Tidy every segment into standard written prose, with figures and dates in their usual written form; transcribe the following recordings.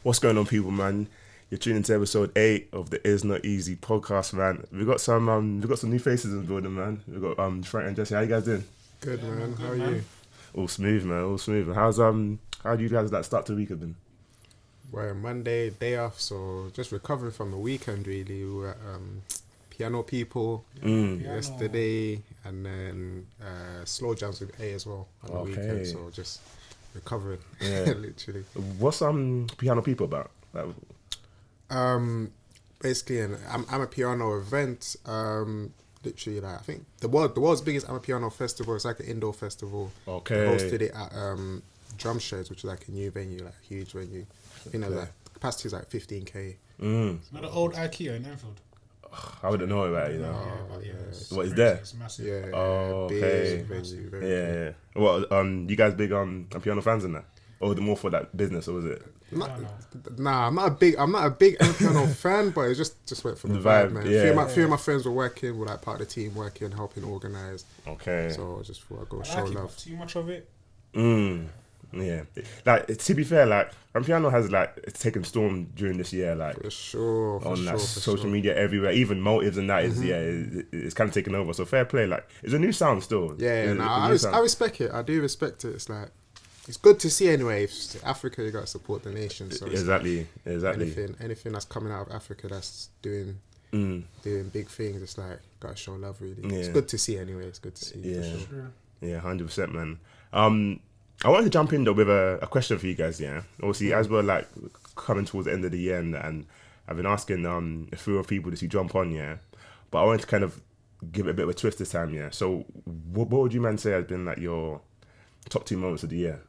What's going on, people, man? You're tuning into episode 8 of the Is Not Easy podcast, man. We got some new faces in the building, man. We got Frank and Jesse. How you guys doing? Good, man. How are you? All smooth, man. All smooth. How do you guys start to the week have been? Well, Monday, day off, so just recovering from the weekend, really. We were at Piano People yesterday, and then slow jams with A as well on the weekend. So just recovering, literally. What's Piano People about? Basically, I'm a piano event. Literally, like I think the world's biggest Piano festival. It's like an indoor festival. Okay. We hosted it at Drum Sheds, which is like a new venue, like a huge venue. You know, the capacity is like 15k. It's not the old IKEA in Enfield. I wouldn't know about it, you know. What is crazy. there? It's massive. Yeah. Oh, okay. Big venue. Very Yeah. What? You guys big piano fans in that, or the more for that business, or was it? Nah, I'm not a big piano fan, but it just went for the vibe, man. Yeah. A few of my friends were working, were like part of the team working, helping organise. Okay. So I just thought I'd go I show like it, love. but too much of it. Yeah. Like, to be fair, like piano has it's taken storm during this year, like For sure. social media everywhere, even motives and that is it's kind of taken over. So fair play. Like, it's a new sound still. I respect it. I do respect it. It's like it's good to see anyway. If Africa, you got to support the nation. So Exactly. Anything that's coming out of Africa that's doing big things, it's like got to show love. Really, it's good to see anyway. It's good to see. Yeah, for sure. Yeah, 100%, man. I wanted to jump in though with a question for you guys. Yeah, obviously as we're like coming towards the end of the year, and I've been asking a few of people to jump on. Yeah, but I wanted to kind of give it a bit of a twist this time. Yeah, so what would you man say has been like your top 2 moments of the year?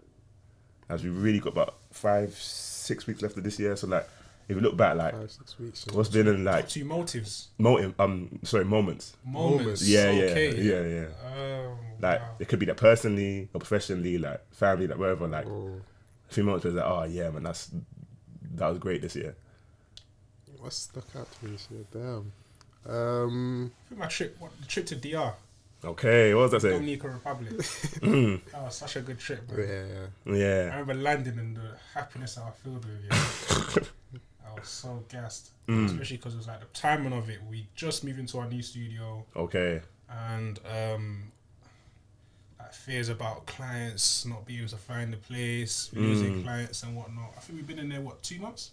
As we really got about 5-6 weeks left of this year, so like if you look back, like 5-6 weeks. what's been in like Top 2 motives. Moments. Yeah. Okay. Yeah. Like it could be that personally or professionally, like family, like wherever. Like a few moments where it's like, oh yeah, man, that was great this year. What stuck out to me this year? Damn. I think the trip to DR. Okay, what was that saying? Dominican Republic. That was such a good trip, bro. Yeah. I remember landing and the happiness I felt with you. I was so gassed, especially because it was like the timing of it. We just moved into our new studio. Okay. And like fears about clients not being able to find a place, losing clients and whatnot. I think we've been in there 2 months?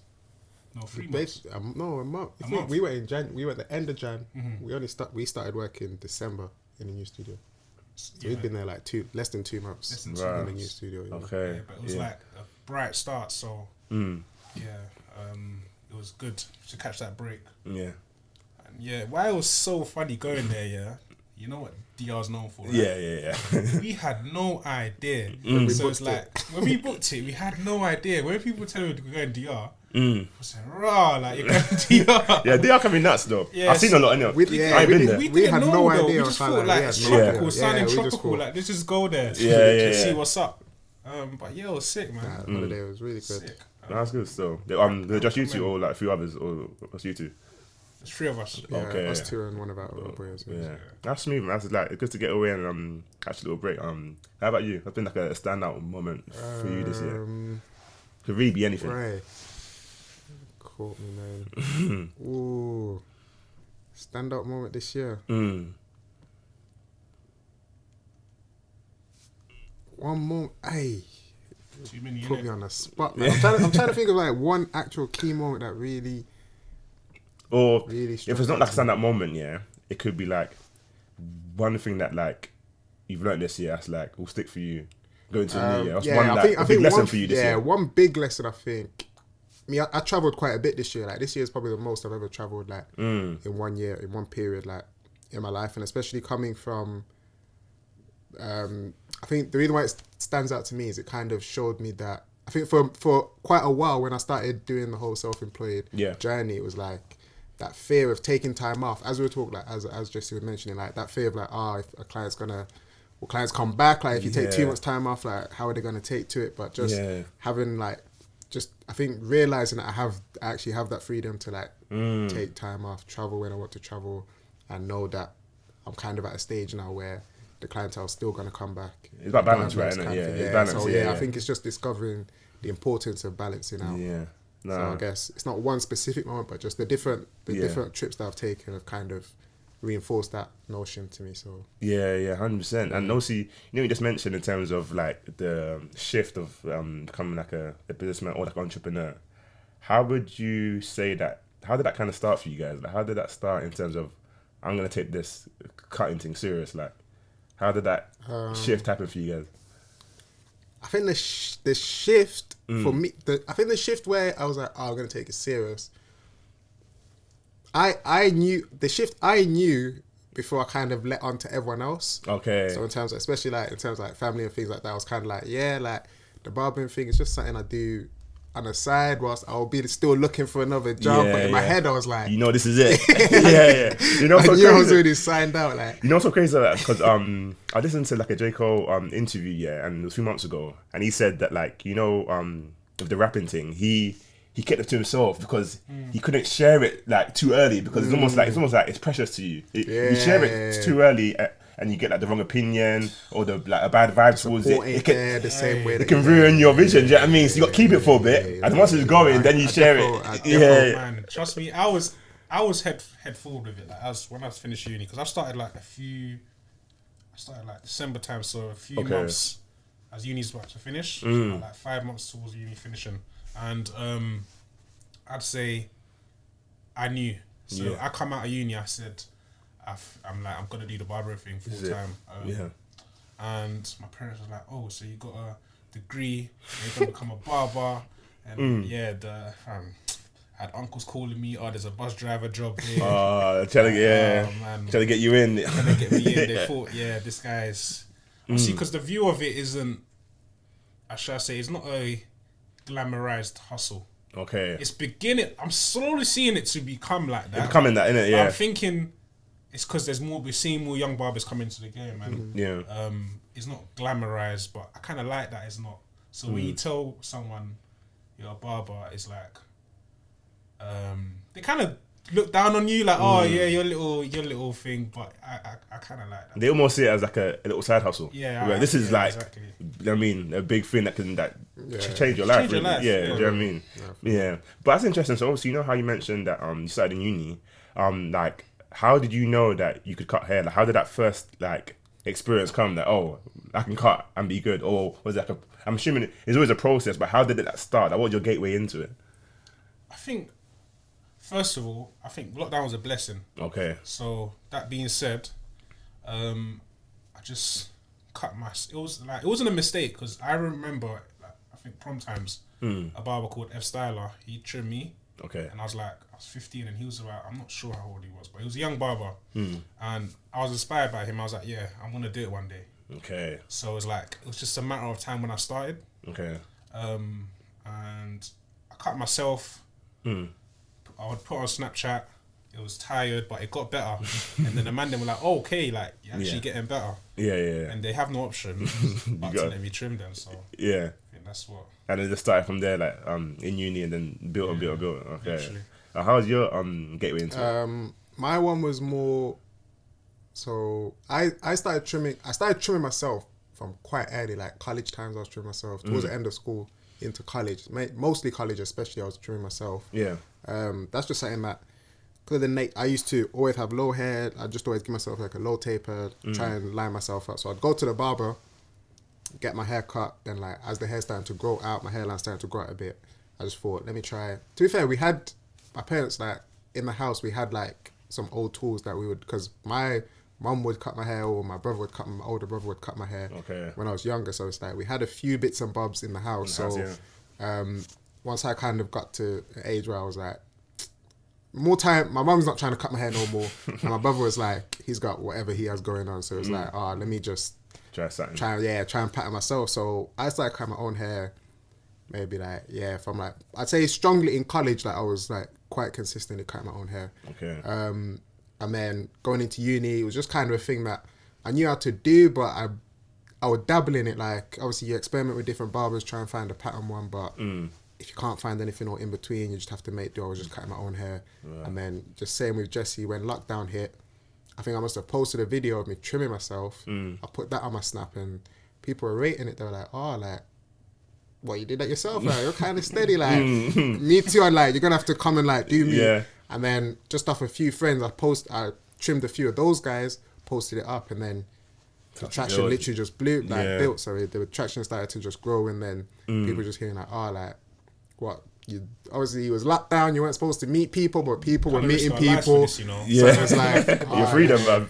No, 3 months. A month. A month. We were in Jan. We were at the end of Jan. We started work in December in the new studio. So we've been there like less than 2 months in the new studio. Okay. Yeah, but it was like a bright start, so it was good to catch that break. Yeah. And why it was so funny going there, you know what DR's known for, right? Yeah. We had no idea. So it's like, when we booked it, we had no idea. When people tell me we're going DR, I was saying, raw, like, you're going DR. Yeah, DR can be nuts, though. Yeah, I've seen a lot, anyway. I ain't been there. We had didn't no know, idea. We just thought, like, tropical, sounding tropical. Like, let's just go there. See what's up. But it was sick, man. Holiday was really good. Sick. That's good still. Just you two or like a few others, or just you two? There's 3 of us. Yeah, Okay. us 2 and one of our boys. Yeah, that's smooth, man. That's like it's good to get away and catch a little break. How about you? That's been like a standout moment for you this year. Could really be anything. Right. Caught me, man. Ooh. Standout moment this year. One more. Ay. Too many, put me on the spot, man. I'm trying to think of like one actual key moment that really. Or really if it's not like a standout moment, it could be like one thing that like you've learned this year that's like will stick for you going to the new year. That's one big lesson for you this year. Yeah, one big lesson I think. I travelled quite a bit this year. Like this year is probably the most I've ever travelled. Like in 1 year, in one period, like in my life, and especially coming from. I think the reason why it stands out to me is it kind of showed me that I think for quite a while when I started doing the whole self-employed journey, it was like that fear of taking time off. As we were talking, like as Jesse was mentioning, like that fear of like, if a client's will clients come back? Like if you take 2 months time off, like how are they gonna take to it? But just having like, I think realizing that I actually have that freedom to like take time off, travel when I want to travel, and know that I'm kind of at a stage now where the clientele's still going to come back. It's about balance, right? Isn't it? Yeah, it's balance. So I think it's just discovering the importance of balancing out. So I guess it's not one specific moment, but just the different trips that I've taken have kind of reinforced that notion to me. So 100%. And also, you just mentioned in terms of like the shift of becoming like a businessman or like entrepreneur. How would you say that? How did that kind of start for you guys? Like, how did that start in terms of I'm gonna take this cutting thing serious? Like, how did that shift happen for you guys? I think the shift for me, I think the shift where I was like, oh, I'm going to take it serious. I knew the shift. I knew before I kind of let on to everyone else. Okay. So in terms of, especially like in terms of like family and things like that, I was kind of like, yeah, like the barbering thing is just something I do on the side whilst I'll be still looking for another job. But in my head, I was like, this is it. You know, I knew I was already signed out. Like, you know, what's so crazy about that? Because I listened to like a J. Cole interview, and it was a few months ago, and he said that like, you know, with the rapping thing, he kept it to himself because he couldn't share it like too early because it's almost like it's precious to you. You share it too early. And you get like the wrong opinion or the like a bad vibe towards it. It can, the same way it can ruin your vision. Do you know what I mean? So you got to keep it for a bit, and once it's going, then you share it. Man, trust me, I was head forward with it. Like when I was finished uni, because I started like December time, so a few months as uni's about to finish, so like 5 months towards uni finishing, and I'd say I knew. So I come out of uni, I said, I'm gonna do the barbering thing full time. And my parents were like, oh, so you got a degree, you're gonna become a barber, and I had uncles calling me, oh, there's a bus driver job here. Trying to get you in. Trying to get me in. They thought, this guy's. See, because the view of it isn't, it's not a glamorized hustle. Okay. It's beginning. I'm slowly seeing it to become like that. It's becoming that, innit? Yeah. I'm thinking it's because we're seeing more young barbers come into the game, and it's not glamorized, but I kind of like that it's not. So when you tell someone you're a barber, it's like they kind of look down on you, like, oh yeah, your little thing. But I kind of like that. They almost see it as like a little side hustle. This is like, exactly. I mean, a big thing that can change your life. Really. Do you know what I mean? Yeah. But that's interesting. So obviously, you know how you mentioned that you started in uni. Like, how did you know that you could cut hair? Like, how did that first like experience come? That I can cut and be good, or was it like I'm assuming it's always a process, but how did that start? Like, what was your gateway into it? I think, first of all, lockdown was a blessing. Okay. So that being said, I just cut it wasn't a mistake, because I remember, like, I think prom times, a barber called F Styler, he trimmed me. Okay. And I was 15, and he was about, I'm not sure how old he was, but he was a young barber. And I was inspired by him. I was like, yeah, I'm going to do it one day. Okay. So it was just a matter of time when I started. Okay. And I cut myself. I would put on Snapchat. It was tired, but it got better. And then the man then were like, oh, okay, like, you're actually getting better. Yeah. And they have no option but to let me trim them. So yeah. I think that's what. And then just started from there, like in uni, and then built and built. Okay. How was your gateway into it? My one was more. So I started trimming myself from quite early, like college times. I was trimming myself towards the end of school into college, mostly college, especially. I was trimming myself. Yeah. That's just something that, because of the I used to always have low hair. I just always give myself like a low taper, try and line myself up. So I'd go to the barber, get my hair cut. Then like as the hair's starting to grow out, my hairline's starting to grow out a bit. I just thought, let me try. To be fair, we had my parents, like in the house, we had like some old tools that we would, because my mum would cut my hair, or my older brother would cut my hair when I was younger. So it's like we had a few bits and bobs in the house. Once I kind of got to an age where I was like, more time, my mum's not trying to cut my hair no more. And my brother was like, he's got whatever he has going on. So it's like, let me just try something. Try and pattern myself. So I started cutting my own hair. Maybe like, from like, I'd say strongly in college, like I was like quite consistently cutting my own hair. Okay. And then going into uni, it was just kind of a thing that I knew how to do, but I would dabble in it. Like, obviously you experiment with different barbers, try and find a pattern one, but if you can't find anything or in between, you just have to make do. I was just cutting my own hair. Right. And then just same with Jesse, when lockdown hit, I think I must have posted a video of me trimming myself. I put that on my Snap, and people were rating it. They were like, oh, like, what, you did that yourself? Like, you're kind of steady. Like, me too. I'm like, you're going to have to come and like do me. Yeah. And then just off a few friends, I trimmed a few of those guys, posted it up, and then the traction literally just built. So the traction started to just grow, and then people just hearing like, oh, like, what? You obviously, it was locked down. You weren't supposed to meet people, but people were meeting people. This, you know? Yeah. So it's like your freedom, man.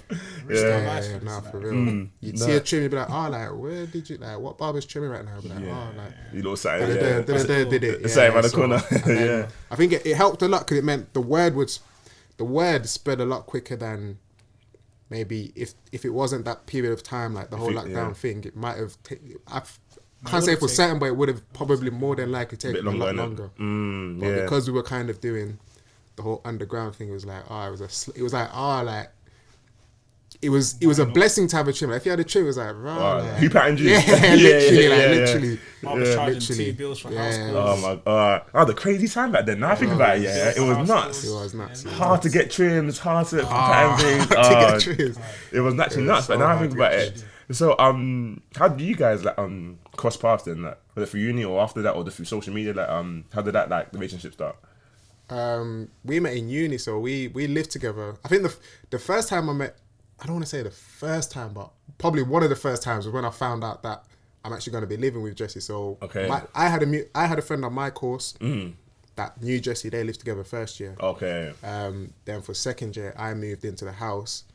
Yeah, nah, for real. You'd see a trim, you'd be like, oh, like, where did you, like, what barber's trimming right now? I'd be like, oh, like, you know, something. Did it. Same around the corner. Yeah. I think it helped a lot because it meant the word spread a lot quicker than maybe if it wasn't that period of time, like the whole lockdown thing, it might have I can't say for certain, but it would have probably more than likely taken a lot longer. But because we were kind of doing the whole underground thing, it was like, it was a blessing to have a trim. Like, if you had a trim, it was like, who patterned you? Literally. Mama's charging 2 bills for house calls. Oh my god! Oh, the crazy time back then. Now I think about it, it was nuts. It was nuts. Hard to get trims, hard to pattern things. To get trims. It was naturally nuts. But now I think about it. So, how do you guys like cross paths then? Like, was it through uni or after that, or through social media? Like, how did that like the relationship start? We met in uni, so we lived together. I think the first time I met, I don't want to say the first time, but probably one of the first times was when I found out that I'm actually going to be living with Jesse. So I had a friend on my course that knew Jesse. They lived together first year. Okay. Then for second year, I moved into the house,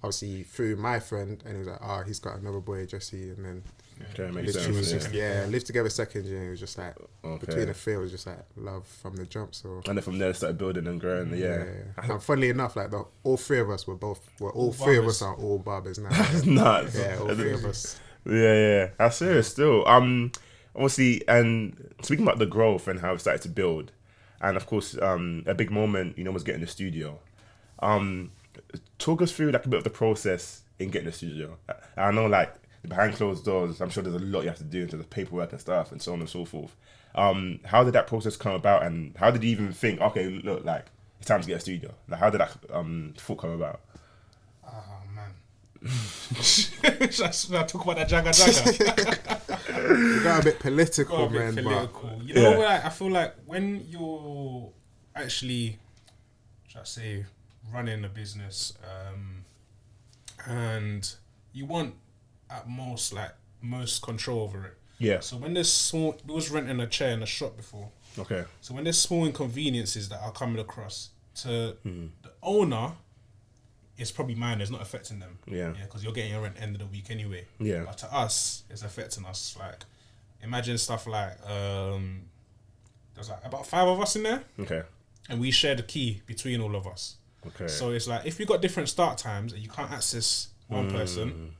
obviously through my friend, and he was like, oh, he's got another boy, Jesse, and then makes sense. Lived together second year. It was just like between the three, it was just like love from the jump. So and then from there, started building and growing. And funnily enough, like all three of us all three of us are all barbers now. That's nuts. Yeah, all three of us. Yeah. That's serious still. Obviously, and speaking about the growth and how it started to build, and of course, a big moment, was getting the studio. Talk us through like a bit of the process in getting the studio. I know like behind closed doors, I'm sure there's a lot you have to do in terms of paperwork and stuff and so on and so forth. How did that process come about, and how did you even think, okay, look, like it's time to get a studio? Like, how did that thought come about? Oh man, should I talk about that jagga? You got a bit political, man. Political. You know, like, I feel like when you're actually, should I say, running a business, and you want at most control over it. Yeah. So when there's small, we was renting a chair in a shop before. Okay. So when there's small inconveniences that are coming across to the owner, it's probably minor. It's not affecting them. Yeah. Because you're getting your rent end of the week anyway. Yeah. But to us, it's affecting us. Like, imagine stuff like there's like about 5 of us in there. Okay. And we share the key between all of us. Okay. So it's like if you got different start times and you can't access one person,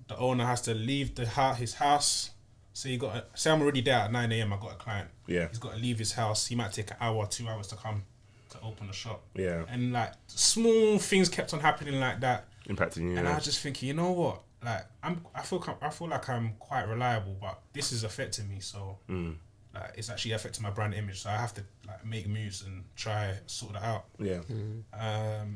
the owner has to leave his house. So say I'm already there at 9 a.m. I got a client. Yeah. He's got to leave his house. He might take an hour, 2 hours to come to open the shop. Yeah. And like small things kept on happening like that, impacting you. And I was just thinking, you know what? Like I feel like I'm quite reliable, but this is affecting me. So like it's actually affecting my brand image. So I have to like make moves and try sort that out. Yeah.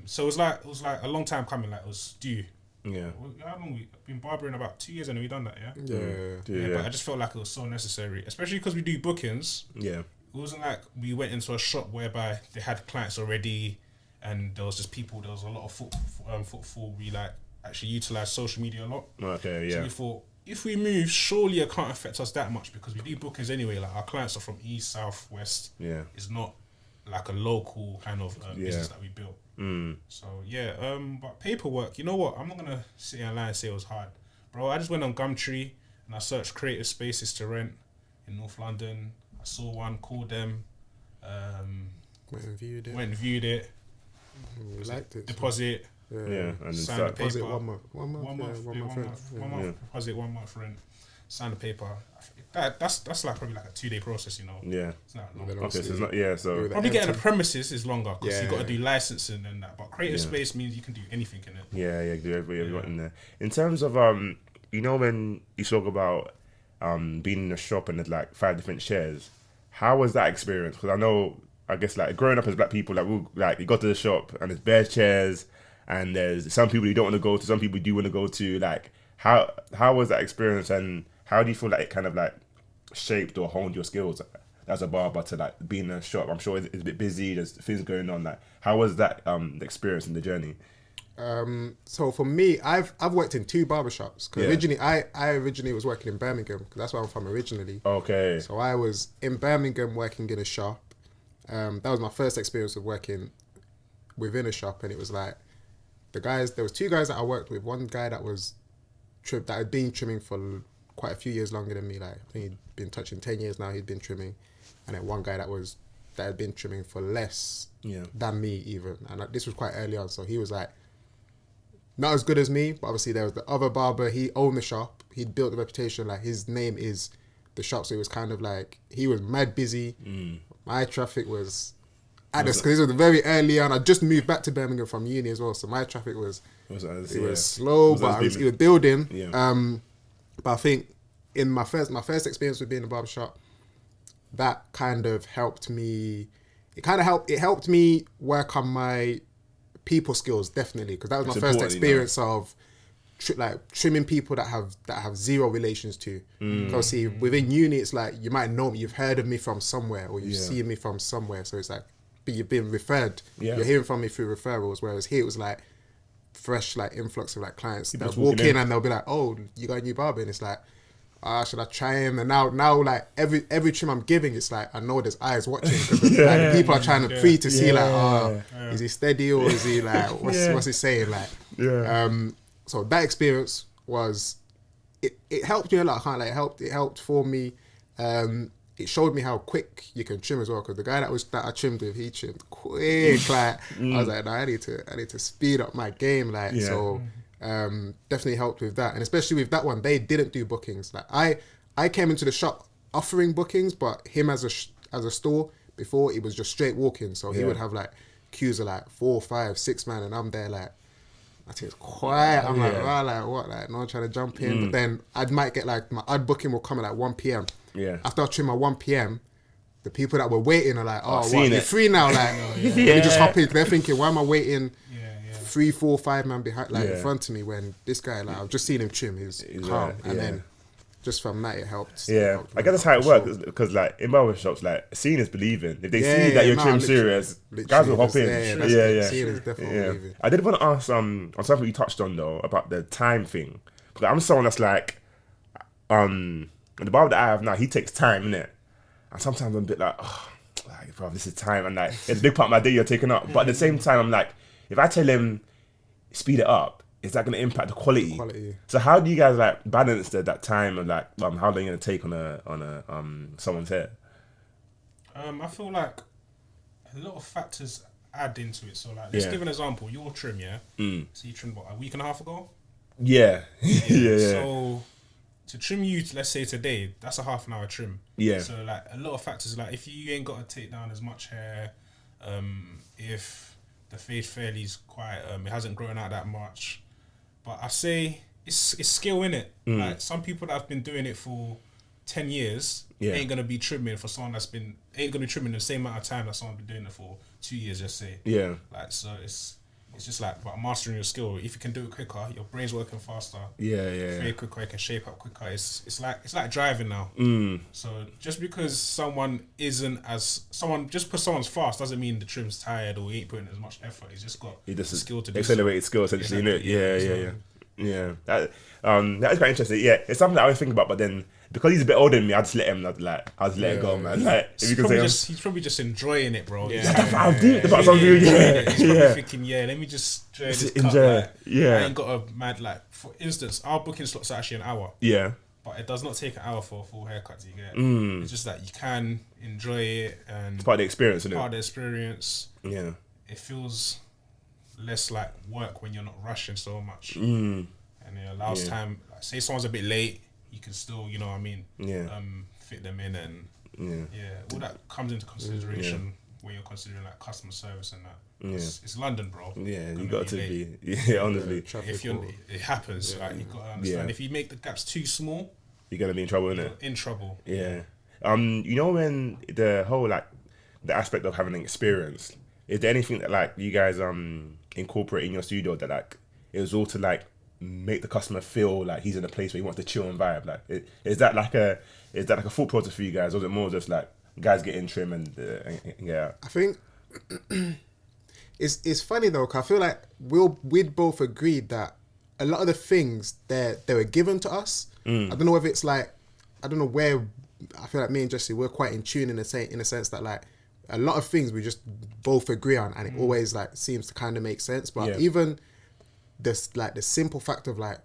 So it was like a long time coming. Like it was due. Yeah. How long we've been barbering? About 2 years and we've done that. Yeah. But I just felt like it was so necessary, especially because we do bookings. Yeah. It wasn't like we went into a shop whereby they had clients already, and there was just people. There was a lot of footfall. We like actually utilised social media a lot. Okay. Yeah. So we thought, if we move, surely it can't affect us that much because we do bookings anyway. Like our clients are from east, south, west. Yeah. It's not like a local kind of business that we built. So yeah, but paperwork, you know what? I'm not gonna sit here and lie and say it was hard, bro. I just went on Gumtree and I searched creative spaces to rent in North London. I saw one, called them, went and viewed it. We liked it. Deposit. And then signed the paper. Deposit 1 month. 1 month. 1 month. Deposit 1 month rent. Sign the paper. That's like probably like a 2-day process, you know. Yeah. It's not long. Okay, so it's not. Yeah, so probably getting the premises is longer because you got to do licensing and that. But creative space means you can do anything in it. Yeah, do everything you want in there. In terms of you know, when you talk about being in a shop and there's like 5 different chairs, how was that experience? Because I guess like growing up as black people, like you go to the shop and there's bare chairs and there's some people you don't want to go to, some people you do want to go to. Like how was that experience, and how do you feel like it kind of like shaped or honed your skills as a barber to like being in a shop? I'm sure it's a bit busy. There's things going on. Like, how was that the experience and the journey? So for me, I've worked in 2 barbershops. Cause originally, I originally was working in Birmingham because that's where I'm from originally. Okay. So I was in Birmingham working in a shop. That was my first experience of working within a shop, and it was like there was 2 guys that I worked with. One guy that had been trimming for quite a few years longer than me. Like, I think he'd been touching 10 years now. He'd been trimming, and then one guy that had been trimming for less than me even. And this was quite early on, so he was like not as good as me. But obviously there was the other barber. He owned the shop. He'd built a reputation. Like, his name is the shop, so it was kind of like he was mad busy. My traffic was because it was very early on. I just moved back to Birmingham from uni as well, so my traffic was slow, but it was building. But I think in my first experience with being in a barbershop, that kind of helped me. It helped me work on my people skills, definitely, because that was my first experience of trimming people that have zero relations to. Because see, within uni, it's like you might know me, you've heard of me from somewhere, or you've seen me from somewhere. So it's like, but you've been referred. You're hearing from me through referrals. Whereas here it was like fresh like influx of like clients that walk in and they'll be like, "Oh, you got a new barber," and it's like, should I try him? And now like every trim I'm giving, it's like I know there's eyes watching because like, people are trying to to see like, is he steady or is he like what's he saying like? So that experience was it helped me a lot. I can't like it helped for me. It showed me how quick you can trim as well, because the guy that I trimmed with, he trimmed quick. Like I was like, no, I need to speed up my game. Like so. Definitely helped with that, and especially with that one, they didn't do bookings. Like I came into the shop offering bookings, but him as a store before, it was just straight walk-in. So he would have like queues of like 4, 5, 6 man, and I'm there like, I think it's quiet. I'm like, wow, like what? Like no one trying to jump in. But then I might get like my odd booking will come at like 1 p.m. After I trim my 1 p.m. the people that were waiting are like, what? You're free now? Like, let me just hop in. They're thinking, why am I waiting? 3, 4, 5 man behind, like in front of me, when this guy, like I've just seen him trim, he's calm, and then just from that it helped. I guess that's how it works, because like in barber shops, like seeing is believing. If they see that you're trim serious, guys will hop in. Seeing is definitely believing. I did want to ask on something you touched on though about the time thing, because I'm someone that's like, the barber that I have now, he takes time, innit? And sometimes I'm a bit like, bro, this is time, and like it's a big part of my day you're taking up. But at the same time, I'm like, if I tell him speed it up, is that going to impact the quality? So how do you guys like balance that time of like how long you're going to take on a someone's hair? I feel like a lot of factors add into it. So like, let's give an example. Your trim, so you trimmed what, a week and a half ago? Yeah. So to trim you, let's say today, that's a half an hour trim. So like a lot of factors, like if you ain't got to take down as much hair, if the fade fairly is quite, it hasn't grown out that much. But I say it's skill, innit? Like some people that have been doing it for 10 years ain't gonna be trimming for someone ain't gonna be trimming the same amount of time that someone been doing it for 2 years, just say. Like so it's just like about mastering your skill. If you can do it quicker, your brain's working faster. Fade quicker, you can shape up quicker. It's like driving now. So just because someone's fast doesn't mean the trim's tired or he ain't putting as much effort. He's just got the skill to do accelerated skill essentially, innit? That's quite interesting. It's something that I always think about, but then because he's a bit older than me, I just let him it go, man. Like, if you can say he's probably just enjoying it, bro. That's what I'll do. He's probably thinking, let me just enjoy this cut. I ain't got a mad, like, for instance, our booking slots are actually an hour. But it does not take an hour for a full haircut, you get it? It's just that you can enjoy it, and it's part of the experience, isn't it? Part of the experience. It feels less like work when you're not rushing so much. And it allows time, like, say someone's a bit late, you can still, you know what I mean, fit them in, and all that comes into consideration when you're considering like customer service and that. It's London, bro. You got to be. Honestly. It happens. Like you got to understand. If you make the gaps too small, you're gonna be in trouble, innit? In trouble. You know, when the whole like the aspect of having an experience, is there anything that like you guys incorporate in your studio that like it was all to like make the customer feel like he's in a place where he wants to chill and vibe? Like, is that like a thought process for you guys, or is it more just like guys get in trim and yeah? I think it's funny though, cause I feel like we'd both agreed that a lot of the things they were given to us. I don't know whether it's like, I don't know where. I feel like me and Jesse, we're quite in tune in a sense that like a lot of things we just both agree on, and it always like seems to kind of make sense. But even this, like the simple fact of like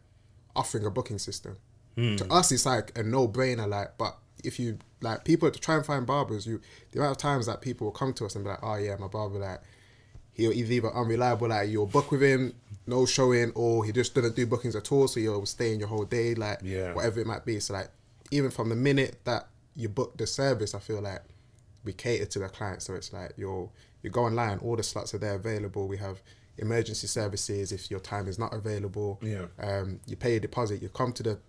offering a booking system to us, it's like a no-brainer. Like, but if you like people to try and find barbers, the amount of times that people will come to us and be like, oh yeah, my barber, like he's either unreliable, like you'll book with him, no showing, or he just doesn't do bookings at all, so you'll stay in your whole day, like whatever it might be. So like even from the minute that you book the service, I feel like we cater to the client. So it's like you go online, all the slots are there available. We have emergency services if your time is not available. You pay a deposit, you come to the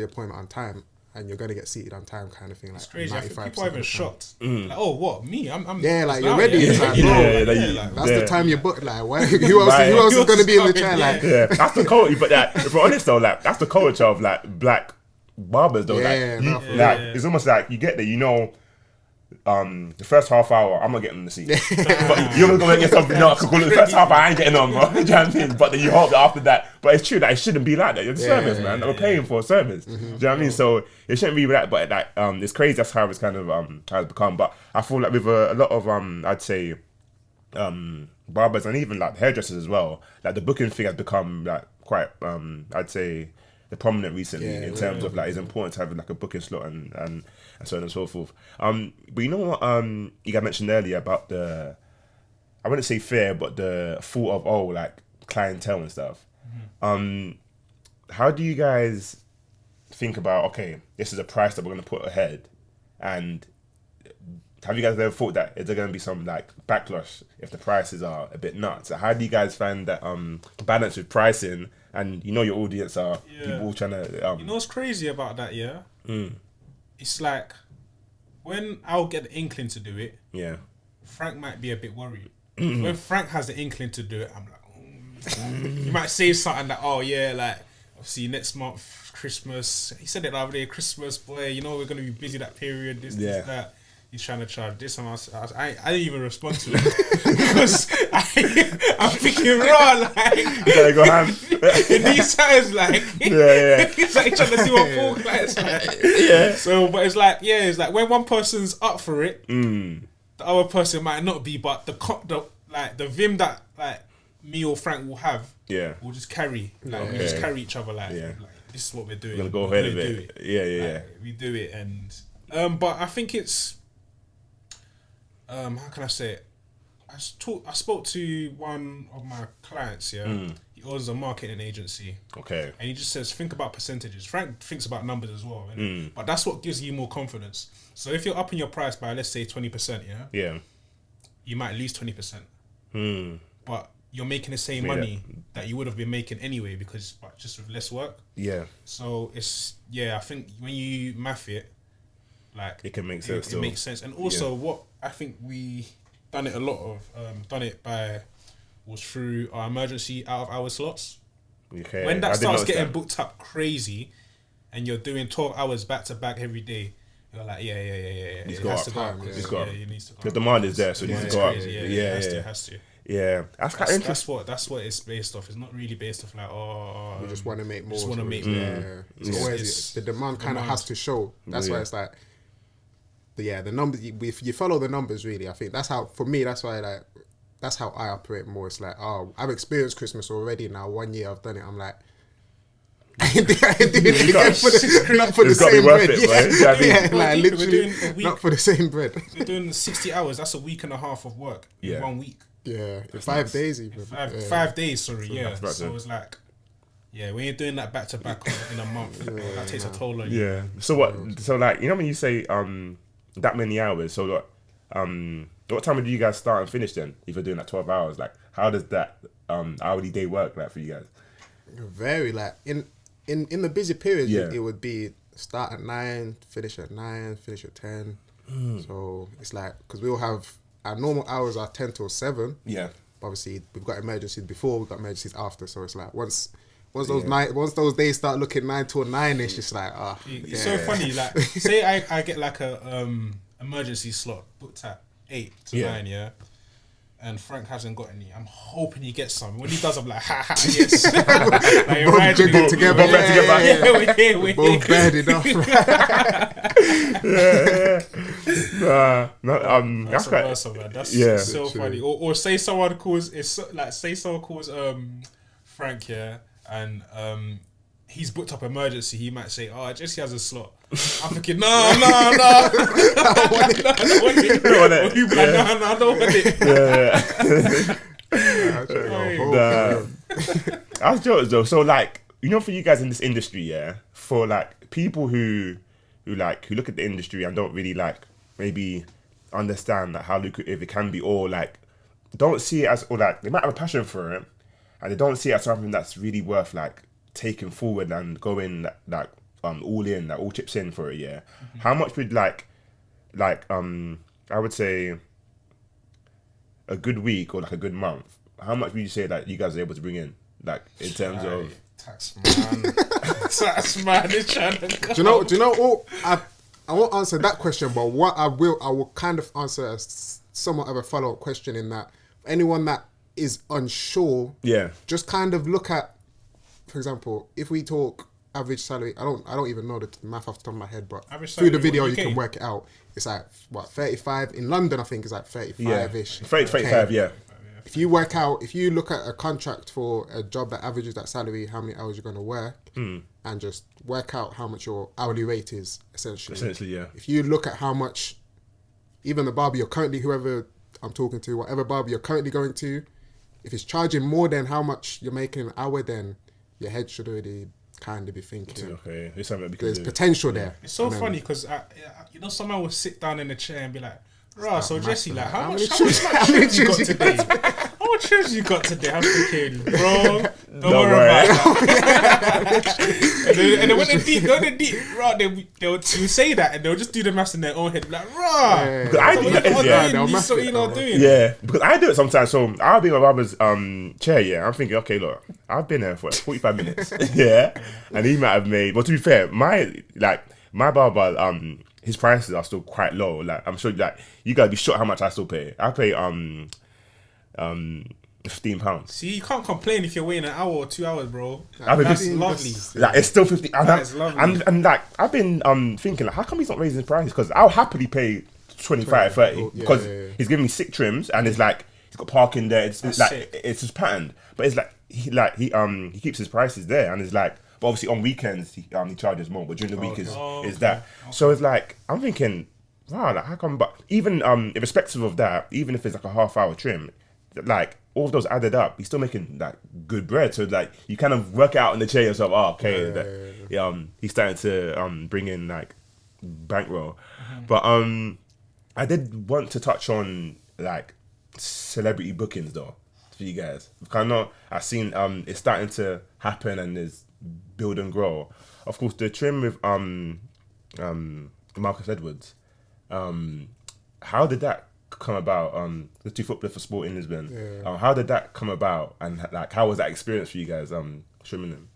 appointment on time, and you're gonna get seated on time, kind of thing. Like, it's crazy. I think people are even shocked. Like, oh, what, me? I'm like you're ready. It's like, bro, that's the time you booked. Like, who else is gonna be in the chair? Like, that's the culture. But if we're honest though, like that's the culture of like black barbers though. It's almost like you get there, you know. The first half hour, I'm not getting on the seat. But you're gonna get something else. The first half hour, I ain't getting on, bro. Do you know what I mean? But then you hope that after that. But it's true that it shouldn't be like that. You're the service, man. We're paying for a service. Do you know what I mean? So it shouldn't be that. But like, it's crazy. That's how it's kind of how it's become. But I feel like with a lot of I'd say barbers and even like hairdressers as well. Like the booking thing has become like quite I'd say the prominent recently in terms of like it's important to have like a booking slot and so on and so forth. But you know what you guys mentioned earlier about the, I wouldn't say fear, but the thought of like clientele and stuff. How do you guys think about, okay, this is a price that we're going to put ahead, and have you guys ever thought that is there going to be some like backlash if the prices are a bit nuts? So how do you guys find that balance with pricing, and you know your audience are people trying to you know what's crazy about that, it's like when I'll get the inkling to do it, Frank might be a bit worried. When Frank has the inkling to do it, I'm like, he might say something like, oh yeah, like obviously next month Christmas, he said it the other day, Christmas, boy, you know we're going to be busy that period, this, that. He's trying to charge this, and I didn't even respond to it because I'm thinking raw, like you gotta go ham. in these times, like he's like trying to do a full class, like So, but it's like when one person's up for it, the other person might not be, but the vim that like me or Frank will have, we'll just carry, we just carry each other, like this is what we're doing. We're gonna go ahead of it. We do it, and but I think it's. How can I say it? I spoke to one of my clients, He owns a marketing agency. Okay. And he just says, think about percentages. Frank thinks about numbers as well. But that's what gives you more confidence. So if you're upping your price by, let's say, 20%, you might lose 20%. But you're making the same money that you would have been making anyway, but just with less work. So it's, I think when you math it, like it can make sense. It makes sense. And also what I think we done it a lot of, was through our emergency out of hour slots. Okay. When that starts getting booked up crazy and you're doing 12 hours back to back every day, you're like, it has to go up. It needs to go up. The demand is there, so it needs to go up. It has to. Yeah, that's kind of interesting. That's what it's based off. It's not really based off like, we just want to make more. Just want to make more. It's always the demand kind of has to show. That's why it's like. The numbers. If you follow the numbers, really, I think that's how. For me, that's why that's how I operate more. It's like, I've experienced Christmas already. Now 1 year I've done it. I'm like, I ain't doing it again not for the same bread. Literally, not for the same bread. We're doing 60 hours. That's a week and a half of work in 1 week. Yeah, 5 days even. 5 days. Sorry, So it's like. Yeah, when you're doing that back to back in a month, that takes a toll on you. Yeah. So what? So like, you know when you say that many hours, so what time do you guys start and finish then? If you're doing like 12 hours, like how does that hourly day work like for you guys? Very like in the busy period, it would be start at 9, finish at 9, finish at 10. So it's like, because we'll have our normal hours are 10 till 7. Yeah. Obviously we've got emergencies before, we've got emergencies after, so it's like once once those days start looking 9 till 9, it's just like, It's so funny. Like, say I get like a emergency slot booked at 8 to 9, yeah. And Frank hasn't got any. I'm hoping he gets some. When he does, I'm like, ha ha, yes. Like, both drinking together. We're both bedded up. That's quite. Awesome, man. That's so funny. Or say someone calls. Say someone calls Frank, yeah, and he's booked up emergency. He might say, "Oh, Jesse has a slot." I'm thinking, no. I don't want it. No, I don't want it. That's jokes though. So like, for you guys in this industry, yeah, for like people who look at the industry and don't really like maybe understand like how lucrative it can be, or like don't see it as, or like they might have a passion for it and they don't see it as something that's really worth like taking forward and going like all in, like all chips in for it, yeah. Mm-hmm. How much would like I would say a good week or like a good month, how much would you say that you guys are able to bring in, like in terms of tax man is trying to go. Do you know I won't answer that question, but what I will kind of answer as somewhat of a follow-up question, in that anyone that is unsure, just kind of look at, for example, if we talk average salary, I don't even know the math off the top of my head, but through the video you can work it out. It's like, what, 35 in London, I think it's like 35-ish. 35, yeah. If you look at a contract for a job that averages that salary, how many hours you're going to work, and just work out how much your hourly rate is, essentially, yeah. If you look at how much, even the barber you're currently, whoever I'm talking to, whatever barber you're currently going to, if it's charging more than how much you're making an hour, then your head should already kind of be thinking, okay, there's potential there. It's so funny because someone will sit down in a chair and be like, "Rah, so Jesse, like, how much trims you got today? How much trims you got today?" I'm thinking, bro, don't worry about that. and then when they go deep, rah, they'll say that and they'll just do the maths in their own head, like, rah. Yeah, because I do it sometimes. So I'll be in my barber's chair, yeah. I'm thinking, okay, look, I've been there for 45 minutes, yeah, and he might have made. Well, to be fair, my barber, his prices are still quite low. Like, I'm sure, like, you gotta be shocked how much I still pay. I pay £15. See, you can't complain if you're waiting an hour or 2 hours, bro. That's lovely. Like, it's still 50. That's lovely. And like, I've been thinking, like, how come he's not raising his prices? Because I'll happily pay 25, 30 because he's giving me sick trims, and it's like he's got parking there. It's like sick. It's just patterned, but it's like he keeps his prices there, and it's like. But obviously on weekends he charges more, but during the week is that. Okay. So it's like, I'm thinking, wow, like, how come? But even irrespective of that, even if it's like a half-hour trim, like all of those added up, he's still making like good bread. So like you kind of work out in the chair yourself. Oh, okay, he's starting to bring in like bankroll. Mm-hmm. But I did want to touch on like celebrity bookings though for you guys. I know I've seen it's starting to happen and there's build and grow. Of course, the trim with Marcus Edwards. How did that come about? The two footballers for sport in Lisbon. Yeah. How did that come about? And like, how was that experience for you guys? Trimming him.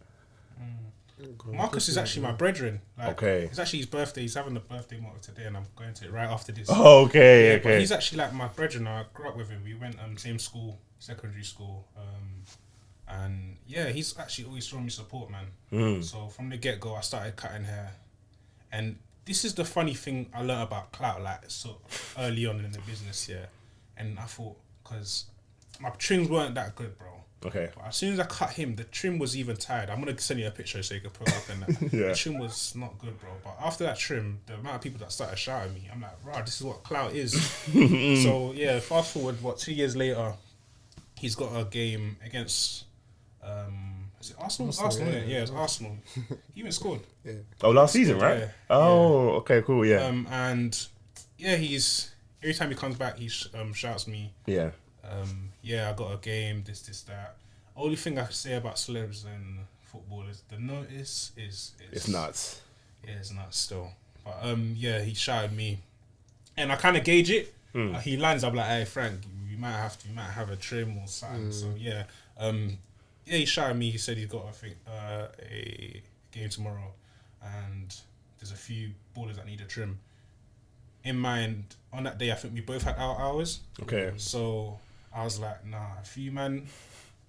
Marcus is actually my brethren. Like, okay. It's actually his birthday. He's having a birthday motor today, and I'm going to it right after this. Oh, okay, yeah, okay. But he's actually like my brethren. I grew up with him. We went same school, secondary school. And yeah, he's actually always shown me support, man. So from the get-go, I started cutting hair. And this is the funny thing I learned about clout, like, so early on in the business, yeah. And I thought, because my trims weren't that good, bro. Okay. But as soon as I cut him, the trim was even tired. I'm going to send you a picture so you can put it up in that. Yeah. The trim was not good, bro. But after that trim, the amount of people that started shouting me, I'm like, right, this is what clout is. So yeah, fast forward, 2 years later, he's got a game against... is it Arsenal? Arsenal, yeah. Yeah, it's Arsenal. He even scored. Yeah. Oh, last season, right? Yeah. Oh, okay, cool, yeah. And yeah, every time he comes back, he shouts me. Yeah. Yeah, I got a game, this, that. Only thing I can say about celebs and football is the notice is it's nuts. Yeah, it's nuts still. But yeah, he shouted me, and I kind of gauge it. He lands up like, "Hey, Frank, you might have a trim or something." So yeah, Yeah, he shouted me. He said he's got, I think, a game tomorrow, and there's a few ballers that need a trim. In mind, on that day, I think we both had our hours. Okay. So I was like, nah, for you, man,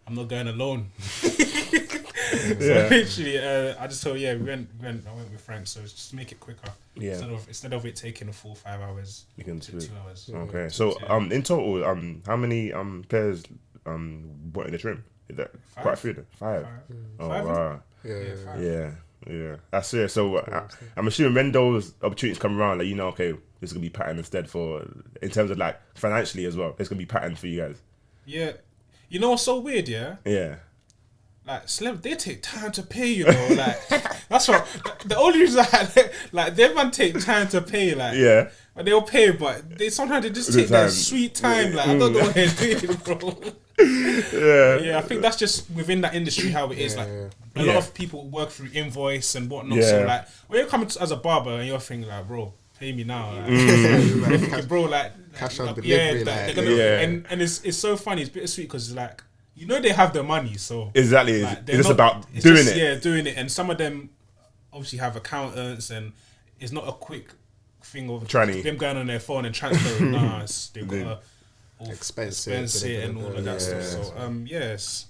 I'm not going alone. Yeah. Literally, I just told, I went with Frank, so just make it quicker. Yeah. Instead of it taking a full 5 hours, You can to 2 hours. Okay. So in total, how many players were in the trim? Is that 5. quite a few? Then? 5. Oh 5, wow. Yeah. Yeah. That's it. So I'm assuming when those opportunities come around, like okay, this is gonna be pattern instead for in terms of like financially as well. It's gonna be pattern for you guys. Yeah. You know what's so weird? Yeah. Yeah. Like they take time to pay, you know. Like that's what the only reason like they man take time to pay, like but they'll pay, but they sometimes they just take their sweet time. Like I don't know what they're doing, bro. Yeah, I think that's just within that industry how it is. Like a lot of people work through invoice and whatnot. So like when you're coming as a barber and you're thinking like, bro, pay me now, like, they're thinking, bro, like cash on delivery, and it's so funny. It's bittersweet because it's like, you know, they have the money, so exactly. Like, it's just about doing it. Yeah, doing it. And some of them obviously have accountants, and it's not a quick thing of them going on their phone and transferring. Nah, they've got to expense it and all of that stuff. So yes.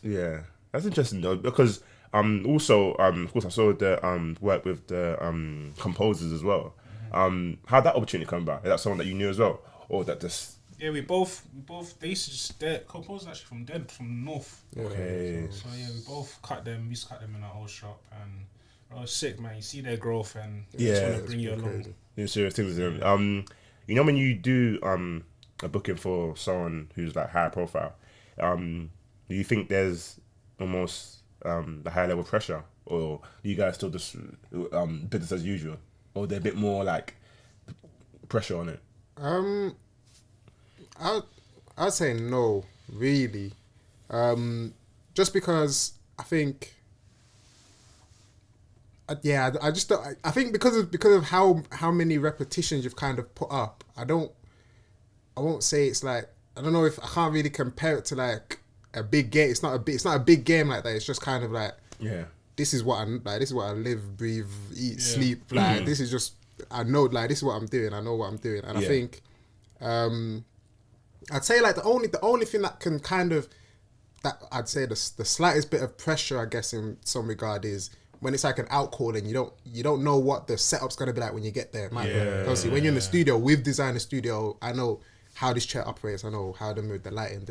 Yeah, that's interesting though, because also of course I saw the work with the composers as well. How'd that opportunity come about? Is that someone that you knew as well, or that just? Yeah, we both. They used to just. They're composers actually from North. Okay. So yeah, we both cut them. We used to cut them in our old shop, and I was sick, man. You see their growth, and just want to bring you along. Yeah, serious things. You know, when you do a booking for someone who's like high profile, do you think there's almost the high level pressure, or do you guys still just business as usual, or they're a bit more like pressure on it? I'd say no, really. Just because I think, I just don't, I think because of how many repetitions you've kind of put up, I won't say it's like, I don't know if I can't really compare it to like a big game. It's not a big game like that. It's just kind of like, this is what I live, breathe, eat, sleep. Like this is just, I know, like this is what I'm doing. I know what I'm doing, and I think, I'd say like the only thing that can kind of, that I'd say the slightest bit of pressure, I guess, in some regard is when it's like an out call and you don't know what the setup's gonna be like when you get there. Obviously, when you're in the studio, we've designed the studio. I know how this chair operates. I know how to move the lighting.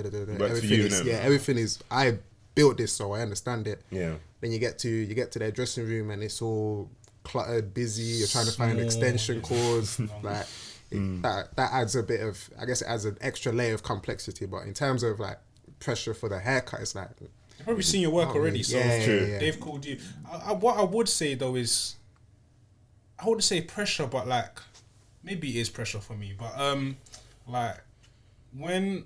Everything is. I built this, so I understand it. Yeah. Then you get to their dressing room and it's all cluttered, busy. You're trying to find extension cords, like. That adds a bit of, I guess it adds an extra layer of complexity. But in terms of like pressure for the haircut, it's like they've probably seen your work already, so they've called you. What I would say though is, I wouldn't say pressure, but like maybe it is pressure for me. But like when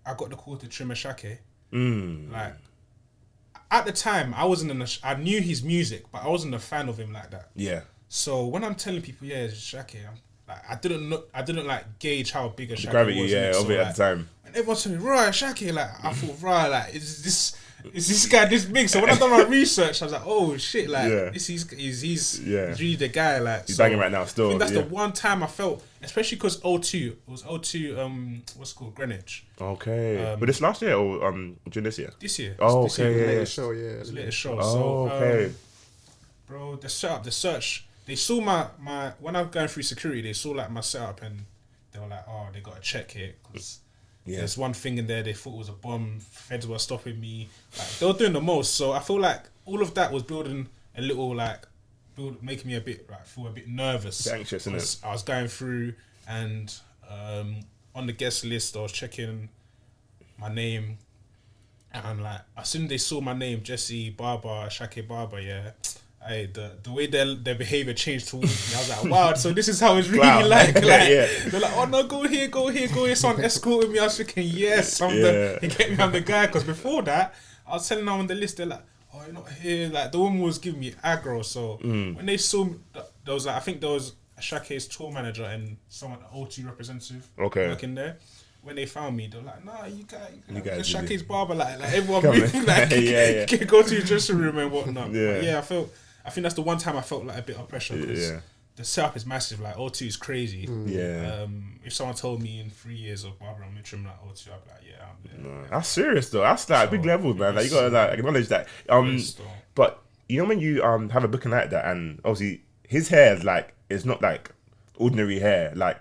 I got the call to trim Asake, like at the time I knew his music, but I wasn't a fan of him like that. Yeah. So when I'm telling people, it's Asake, I didn't like gauge how big Asake was. Gravity, of it at the time. And everyone told me, right, Asake, like I thought, right, like is this guy this big? So when I done my research, I was like, oh shit, like he's really the guy. Like he's banging right now still. I think that's the one time I felt, especially because O2, it was O2, what's it called, Greenwich. Okay, but this last year or during this year? This year. Oh, this okay, year. Latest show, It was latest show. Oh, so, okay. Bro, the setup, the search. They saw my when I'm going through security, they saw like my setup and they were like, oh, they got to check it because there's one thing in there they thought was a bomb. Feds were stopping me. Like they were doing the most. So I feel like all of that was building a little making me a bit like feel a bit nervous. A bit anxious, innit? I was going through and on the guest list I was checking my name and like as soon as they saw my name, Jesse Asake Barber, Hey, the way their behavior changed towards me, I was like, wow, so this is how it's really like. They're like, oh no, go here. Someone escorted me. I was thinking, yes, I'm the guy. Because before that, I was telling them on the list, they're like, oh, you're not here. Like the woman was giving me aggro. So when they saw me, there was like, I think there was Asake's tour manager and someone O2 representative working there. when they found me, they're like, "Nah, you guys, Shaki's barber." Like everyone Come moved, on. like Yeah. can go to your dressing room and whatnot. Yeah. But yeah, I think that's the one time I felt like a bit of pressure because the setup is massive. Like O2 is crazy. Yeah. If someone told me in 3 years of barber I'm gonna trim like O2, I'd be like, yeah, I'm there. No, that's serious though. That's like big levels, man. Like you gotta like acknowledge that. But you know when you have a booking like that, and obviously his hair is like it's not like ordinary hair. Like,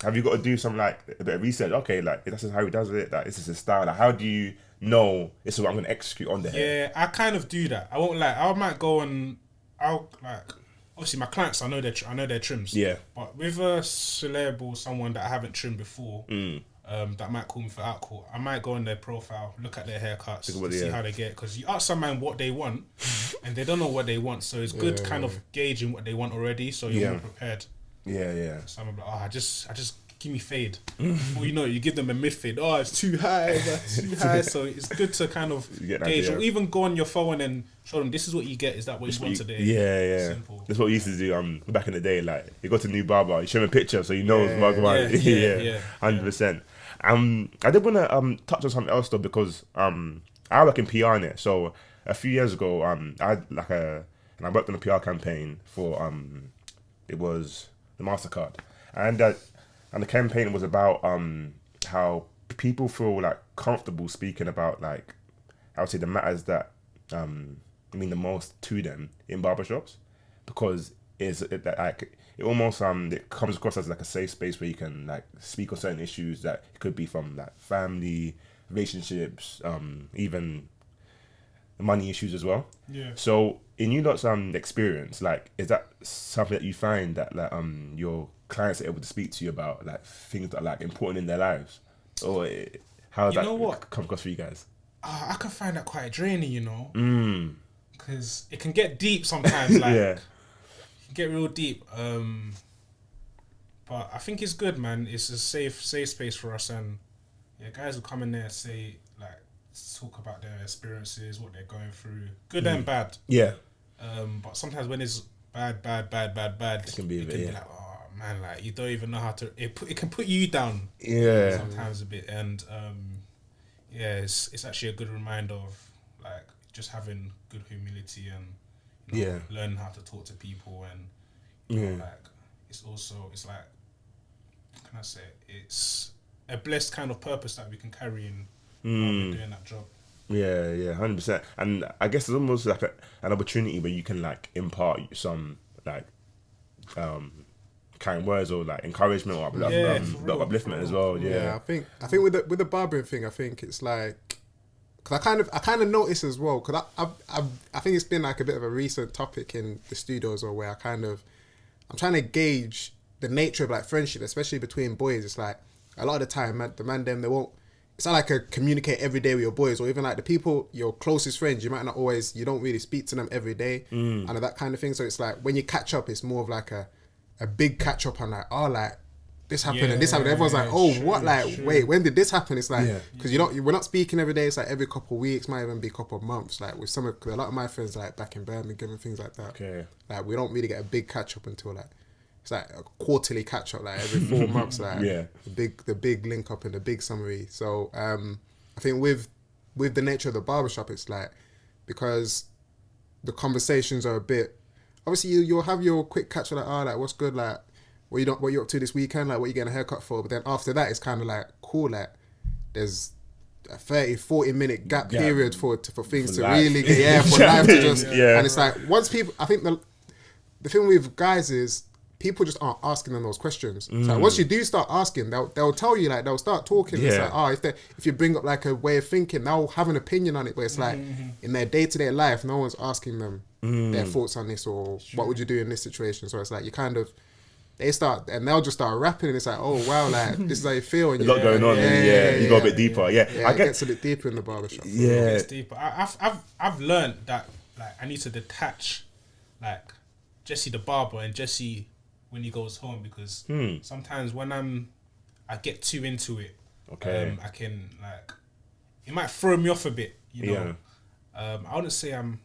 have you got to do some like a bit of research? Okay, like this is how he does it. Like this is his style. Like how do you know this is what I'm gonna execute on the hair? Yeah, I kind of do that. I won't like. I might go and I'll like. Obviously, my clients, I know their trims. Yeah. But with a celeb or someone that I haven't trimmed before, that might call me for outcall, I might go on their profile, look at their haircuts, to see how they get. Because you ask some man what they want, and they don't know what they want. So it's good kind of gauging what they want already, so you're more prepared. Yeah. So I'm like, I just give me fade. Before you know it, you give them a mid fade. Oh, it's too high. That's too high. So it's good to kind of gauge. Or even go on your phone and show them this is what you get. Is that what you want today? Yeah. Simple. That's what we used to do back in the day. Like you go to a new barber, you show him a picture so you know it's Mark. Yeah, 100%. I did want to touch on something else though because I work in PR in it. So a few years ago, I had and I worked on a PR campaign for it was the MasterCard, and the campaign was about how people feel like comfortable speaking about like I would say the matters that mean the most to them in barbershops because it almost it comes across as like a safe space where you can like speak on certain issues that it could be from like family, relationships, even money issues as well. Yeah. So in you lot's experience, like is that something that you find that like your clients are able to speak to you about like things that are like important in their lives, or how does that come across for you guys? I can find that quite draining, you know, because it can get deep sometimes. Like, it can get real deep. But I think it's good, man. It's a safe space for us, and guys will come in there and say like talk about their experiences, what they're going through, good and bad. Yeah. But sometimes when it's bad, it can be like, oh man, like you don't even know how to. It can put you down. Yeah. Sometimes a bit, and it's actually a good reminder of like just having good humility and learning how to talk to people, and like it's like, how can I say it's a blessed kind of purpose that we can carry in doing that job. Yeah, 100%. And I guess it's almost like an opportunity where you can like impart some like kind words or like encouragement or upliftment as well. Yeah, I think with the barbering thing, I think it's like because I kind of notice as well because I think it's been like a bit of a recent topic in the studios or where I'm trying to gauge the nature of like friendship, especially between boys. It's like a lot of the time, the man them they won't. It's not like a communicate every day with your boys, or even like the people, your closest friends, you might not always, you don't really speak to them every day, and that kind of thing. So it's like when you catch up, it's more of like a big catch up and like, oh, like this happened and this happened. Everyone's like, oh, what? Like, wait, when did this happen? It's like, because we're not speaking every day. It's like every couple of weeks, might even be a couple of months. Like with cause a lot of my friends like back in Birmingham and things like that. Okay. Like we don't really get a big catch up until like, it's like a quarterly catch up, like every 4 months, like the big link up and the big summary. So I think with the nature of the barbershop, it's like because the conversations are a bit. Obviously, you'll have your quick catch up, like like what's good, like what you up to this weekend, like what you getting a haircut for. But then after that, it's kind of like cool, like there's a 30-40 minute gap period for things to life. Really get for life to just and it's like once people, I think the thing with guys is. People just aren't asking them those questions. So once you do start asking, they'll tell you, like they'll start talking. It's like, if you bring up like a way of thinking, they'll have an opinion on it. But it's like in their day-to-day life, no one's asking them their thoughts on this or what would you do in this situation. So it's like you kind of they'll just start rapping and it's like, oh wow, like this is how you feel. And a lot going on. You go a bit deeper. I get it gets a bit deeper in the barbershop. Yeah, it gets deeper. I've learned that like I need to detach like Jesse the barber and Jesse when he goes home, because sometimes when I get too into it, I can like it might throw me off a bit, you know. I wouldn't say I'm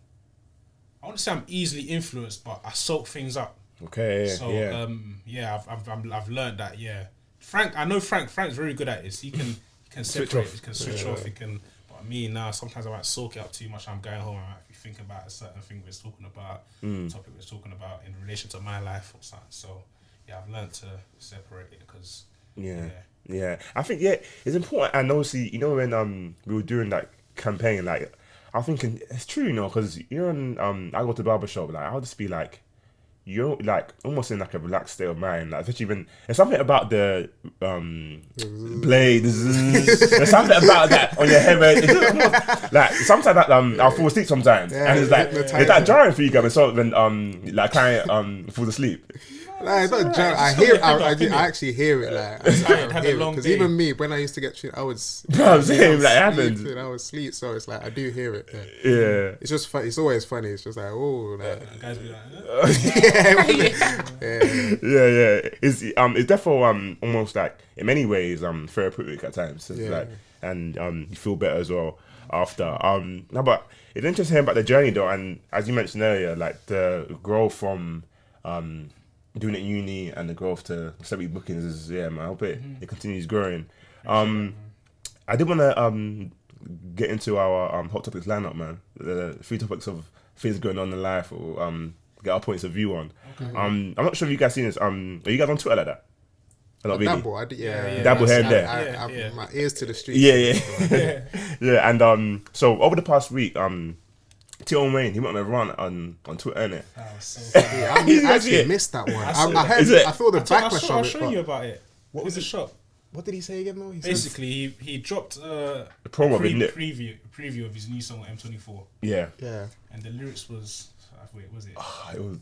easily influenced, but I soak things up. Okay. So I've learned that. Frank, I know Frank's very good at this. He can separate, you can switch off, you can. But me now, sometimes I might soak it up too much. I'm going home, I might be thinking about a certain thing we're talking about, topic we're talking about in relation to my life or something. So yeah, I've learned to separate it because yeah, I think it's important. And obviously, you know, when we were doing that campaign, like I'm thinking it's true, you know, because you know, when I go to the barber shop, like I'll just be like, you're like almost in like a relaxed state of mind, like especially when there's something about the blade, there's something about that on your head, like sometimes that I'll fall asleep sometimes, and it's like it's that jarring for you guys. So when like client falls asleep. Like, it's not a joke. I hear it. I actually hear it. Like, I hear it because even me, when I used to get treated, I was same. Like happens. I was asleep, so it's like I do hear it. Yeah. It's just fun. It's always funny. It's just like, oh, like guys be like, yeah. It's definitely almost like in many ways therapeutic at times. It's like, and you feel better as well after. No, but it's interesting hearing about the journey though, and as you mentioned earlier, like the growth from doing it at uni and the growth to celebrity bookings is man. I hope it continues growing. I did want to get into our hot topics lineup, man. The 3 topics of things going on in life, or get our points of view on. Okay. I'm not sure if you guys seen this. Are you guys on Twitter like that? Not really. Dabble, dabble here and there. My ears to the street. Yeah. And so over the past week, Tion Wayne, he went on a run on Twitter, innit? that was so funny. I actually missed that one. I feel the backlash of it. I'll show you about it. What was the shop? What did he say again though? Basically, he dropped a preview of his new song M24. Yeah. And the lyrics was, wait, was it? It was.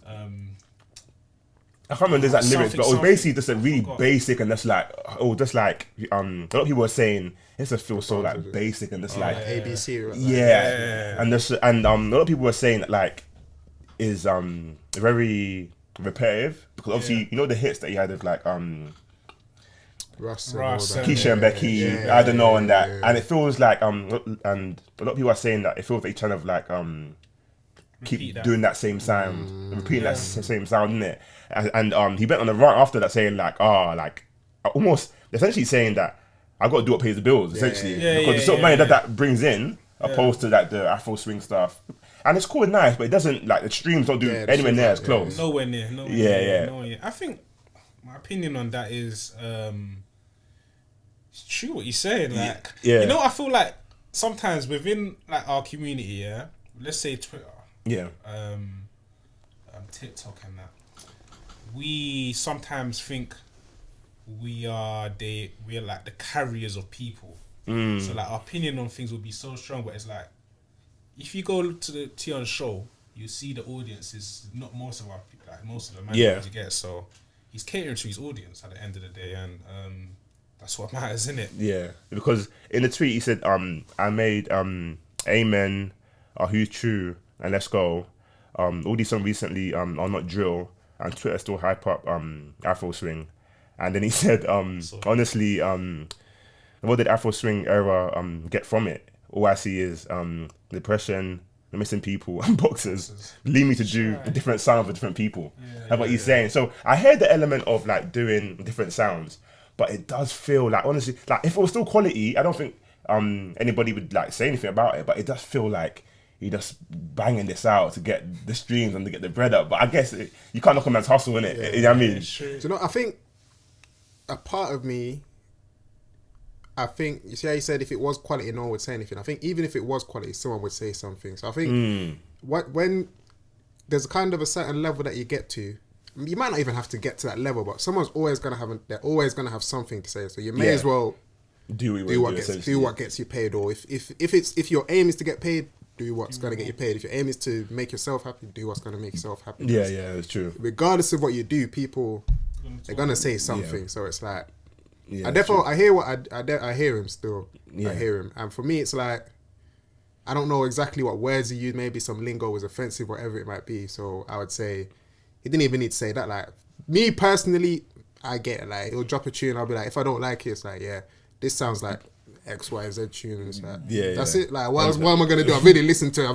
I can't remember the exact lyrics, but it was basically just a really basic and just like a lot of people were saying it just feels so like basic and just like ABC. Right? And a lot of people were saying that like is very repetitive because obviously you know the hits that he had with like Russ Keisha and Becky, I don't know, and that, and it feels like and a lot of people are saying that it feels like he's trying to like keep doing that same sound, repeating that same sound, innit? And he went on a run after that saying like almost essentially saying that I got to do what pays the bills essentially because the sort of money that brings in opposed to like the Afro swing stuff. And it's cool and nice, but it doesn't like the streams don't do anywhere near as close. Nowhere near. I think my opinion on that is it's true what you're saying. Like you know, I feel like sometimes within like our community, let's say Twitter, TikTok and that, we sometimes think we're like the carriers of people. So like our opinion on things will be so strong, but it's like if you go to the Tion show, you see the audience is not most of the managers you get. So he's catering to his audience at the end of the day, and that's what matters, isn't it? Yeah, because in the tweet he said, I made Amen, Who's True, and Let's Go. All these songs recently are not drill, and Twitter still hype up Afro swing. And then he said, honestly, what did Afro swing era get from it? All I see is depression, the missing people, and boxers. Lead me to do a different sound for different people. That's what he's saying. So I heard the element of like doing different sounds, but it does feel like, honestly, like if it was still quality, I don't think anybody would like say anything about it, but it does feel like he just banging this out to get the streams and to get the bread up. But I guess you can't knock a man's hustle, innit? You know what I mean? Do you know, I think a part of me, I think, you see how you said if it was quality, no one would say anything. I think even if it was quality, someone would say something. So I think when there's kind of a certain level that you get to, you might not even have to get to that level, but someone's always going to they're always going to have something to say. So you may as well do what gets you paid. Or if your aim is to get paid, do what's going to get you paid. If your aim is to make yourself happy, do what's going to make yourself happy. Yeah, that's true. Regardless of what you do, people, they're going to say something. So it's like, I hear him still. I hear him. And for me, it's like, I don't know exactly what words he used. Maybe some lingo was offensive, whatever it might be. So I would say, he didn't even need to say that. Like, me personally, I get it. Like, he'll drop a tune, I'll be like, if I don't like it, it's like, this sounds like XYZ tune. And it's like, that's it. Like, what am I gonna do? I've really listened to it.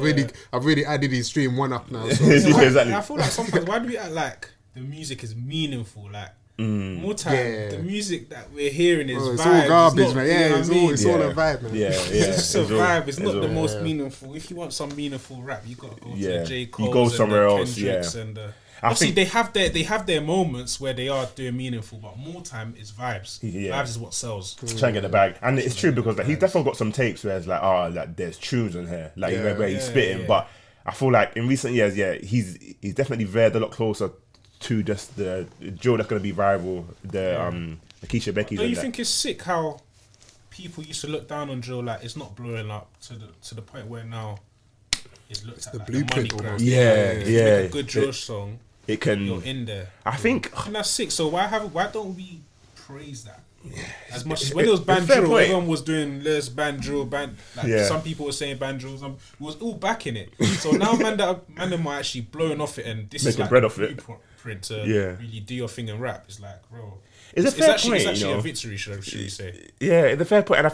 I've really added his stream one up now. So exactly. I feel like sometimes, why do we act like the music is meaningful? Like, More time, Yeah. the music that we're hearing is it's vibes. all garbage, It's not, man. you know Yeah, what it's I mean? all it's all a vibe, man. Yeah, It's just a vibe. It's not the all- most meaningful. If you want some meaningful rap, you gotta go to Yeah. the J. You Cole's go and somewhere the else, Kendricks yeah. and the. I Obviously, think- they have their moments where they are doing meaningful, but more time is vibes. Yeah. Vibes is what sells. Trying to get the bag, and it's true because like he's definitely got some takes where it's like, like there's tunes on here, like where he's spitting. yeah. But I feel like in recent years, he's definitely veered a lot closer to just the drill that's gonna be viral, the Keisha Becky's. Don't you think it's sick how people used to look down on drill like it's not blowing up to the point where now it's looked at the like blueprint the money almost. grab. Yeah, If you yeah. make a good drill song, It can. you're in there. I think. And that's sick. So why don't we praise that? As much as when it was it's band fair drill, point. everyone was doing let's band drill, band. Like Yeah. some people were saying band drill, some we was all backing it. So now man them are actually blowing off it, and this is Making like bread the off it. blueprint to Yeah. really do your thing and rap. It's like, bro, It's a it's fair actually, point, it's actually you know. a victory, should we say? Yeah, it's a fair point, and I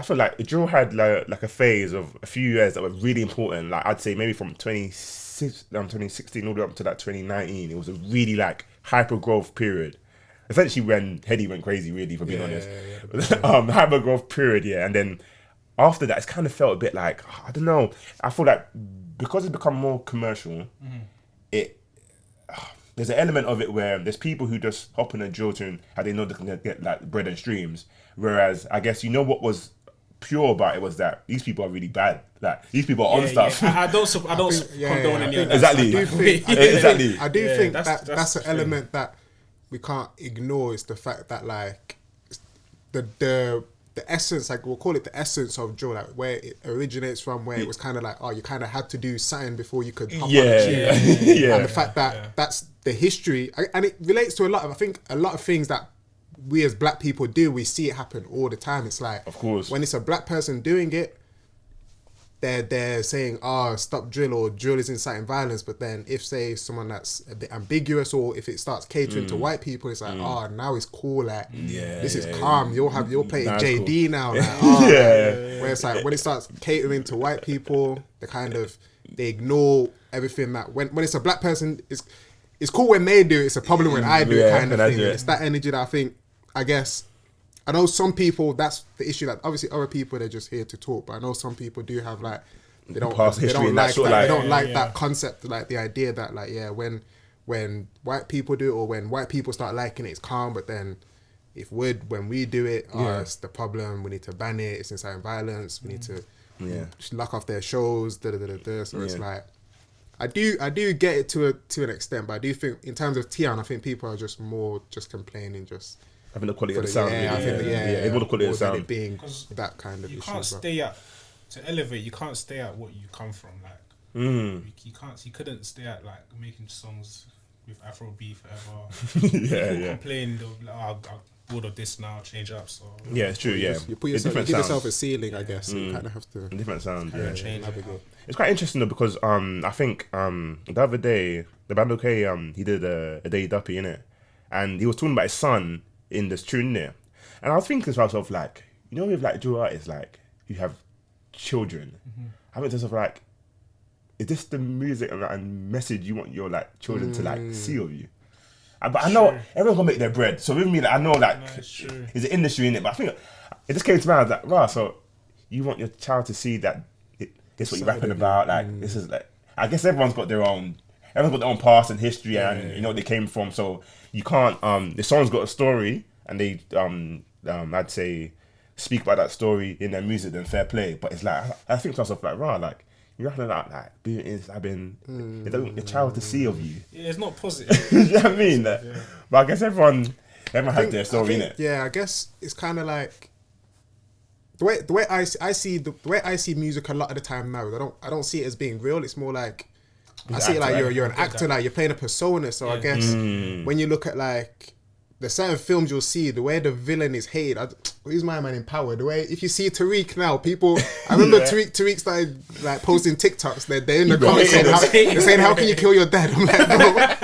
feel like drill had like a phase of a few years that were really important. Like I'd say maybe from 2016 all the way up to that 2019, it was a really like hyper growth period. Essentially, when Heady went crazy, really, for being honest. Hyper growth period, yeah, and then after that, it's kind of felt a bit like I don't know. I feel like because it's become more commercial, there's an element of it where there's people who just hop on a drill tune and they know they can get like bread and streams. Whereas I guess what was pure about it was that these people are really bad. Like these people are on stuff. I don't condone any of that. Exactly. Exactly. I do think that's that's an true. element that we can't ignore. Is the fact that like the essence, like we'll call it the essence of drill, like where it originates from, where it was kind of like, you kind of had to do something before you could hop on a tune. Yeah. And the fact that that's the history, and it relates to I think a lot of things that we as black people do, we see it happen all the time. It's like, Of course. when it's a black person doing it, they're saying, stop drill, or drill is inciting violence. But then if, say, someone that's a bit ambiguous, or if it starts catering to white people, it's like, now it's cool, like, this is calm. You're playing That's JD cool. now, like, where it's like, when it starts catering to white people, they ignore everything that, when it's a black person, it's cool when they do it, it's a problem when I do it, kind of thing. It's that energy that I know some people, that's the issue, that obviously other people, they're just here to talk, but I know some people do have like, they don't Past like history and that, that sort of they like- don't like that concept, like the idea that like, when white people do it, or when white people start liking it, it's calm, but then when we do it, it's the problem, we need to ban it, it's inciting violence, we need to lock off their shows, so it's like, I do get it to an extent, but I do think in terms of Tian, I think people are just more just complaining, just Having the quality of the sound. it's more the quality of the sound. It being that kind of You issue. can't stay at to elevate. You can't stay at what you come from. Like you couldn't stay at like making songs with Afrobeat forever. People complain, they'll be like, I'm bored of this now, change up. So Yeah, it's true. Yeah, you put It's yourself, different give sounds. yourself a ceiling, I guess. You kind of have to different sound. Yeah. change it. navigate. It's quite interesting though because I think the other day the band OK he did a Day Duppy in it, and he was talking about his son in this tune there, and I was thinking to myself like, with like drill artists like who have children, I went to myself like, is this the music and message you want your like children to like see of you? But I know everyone's gonna make their bread, so with me like, I know like it's there's an industry in it, but I think it just came to mind, I was like, right, so you want your child to see that this is what you're rapping about, like this is like, I guess everyone's got their own past and history and you know what they came from, so you can't the song's got a story and they I'd say speak about that story in their music, then fair play. But it's like I think to myself like, right, like you're rapping about like you don't want your child to see of you. Yeah, it's not positive. You know what I mean? Like, but I guess everyone has their story in it. Yeah, I guess it's kind of like the way I see music a lot of the time now. I don't see it as being real. It's more like I see it like you're an actor, like you're playing a persona. So I guess when you look at like there's certain films you'll see, the way the villain is hated. Who's my man in Power? The way, if you see Tariq now, people, I remember Tariq started like posting TikToks. They're in the comments saying, how can you kill your dad? I'm like,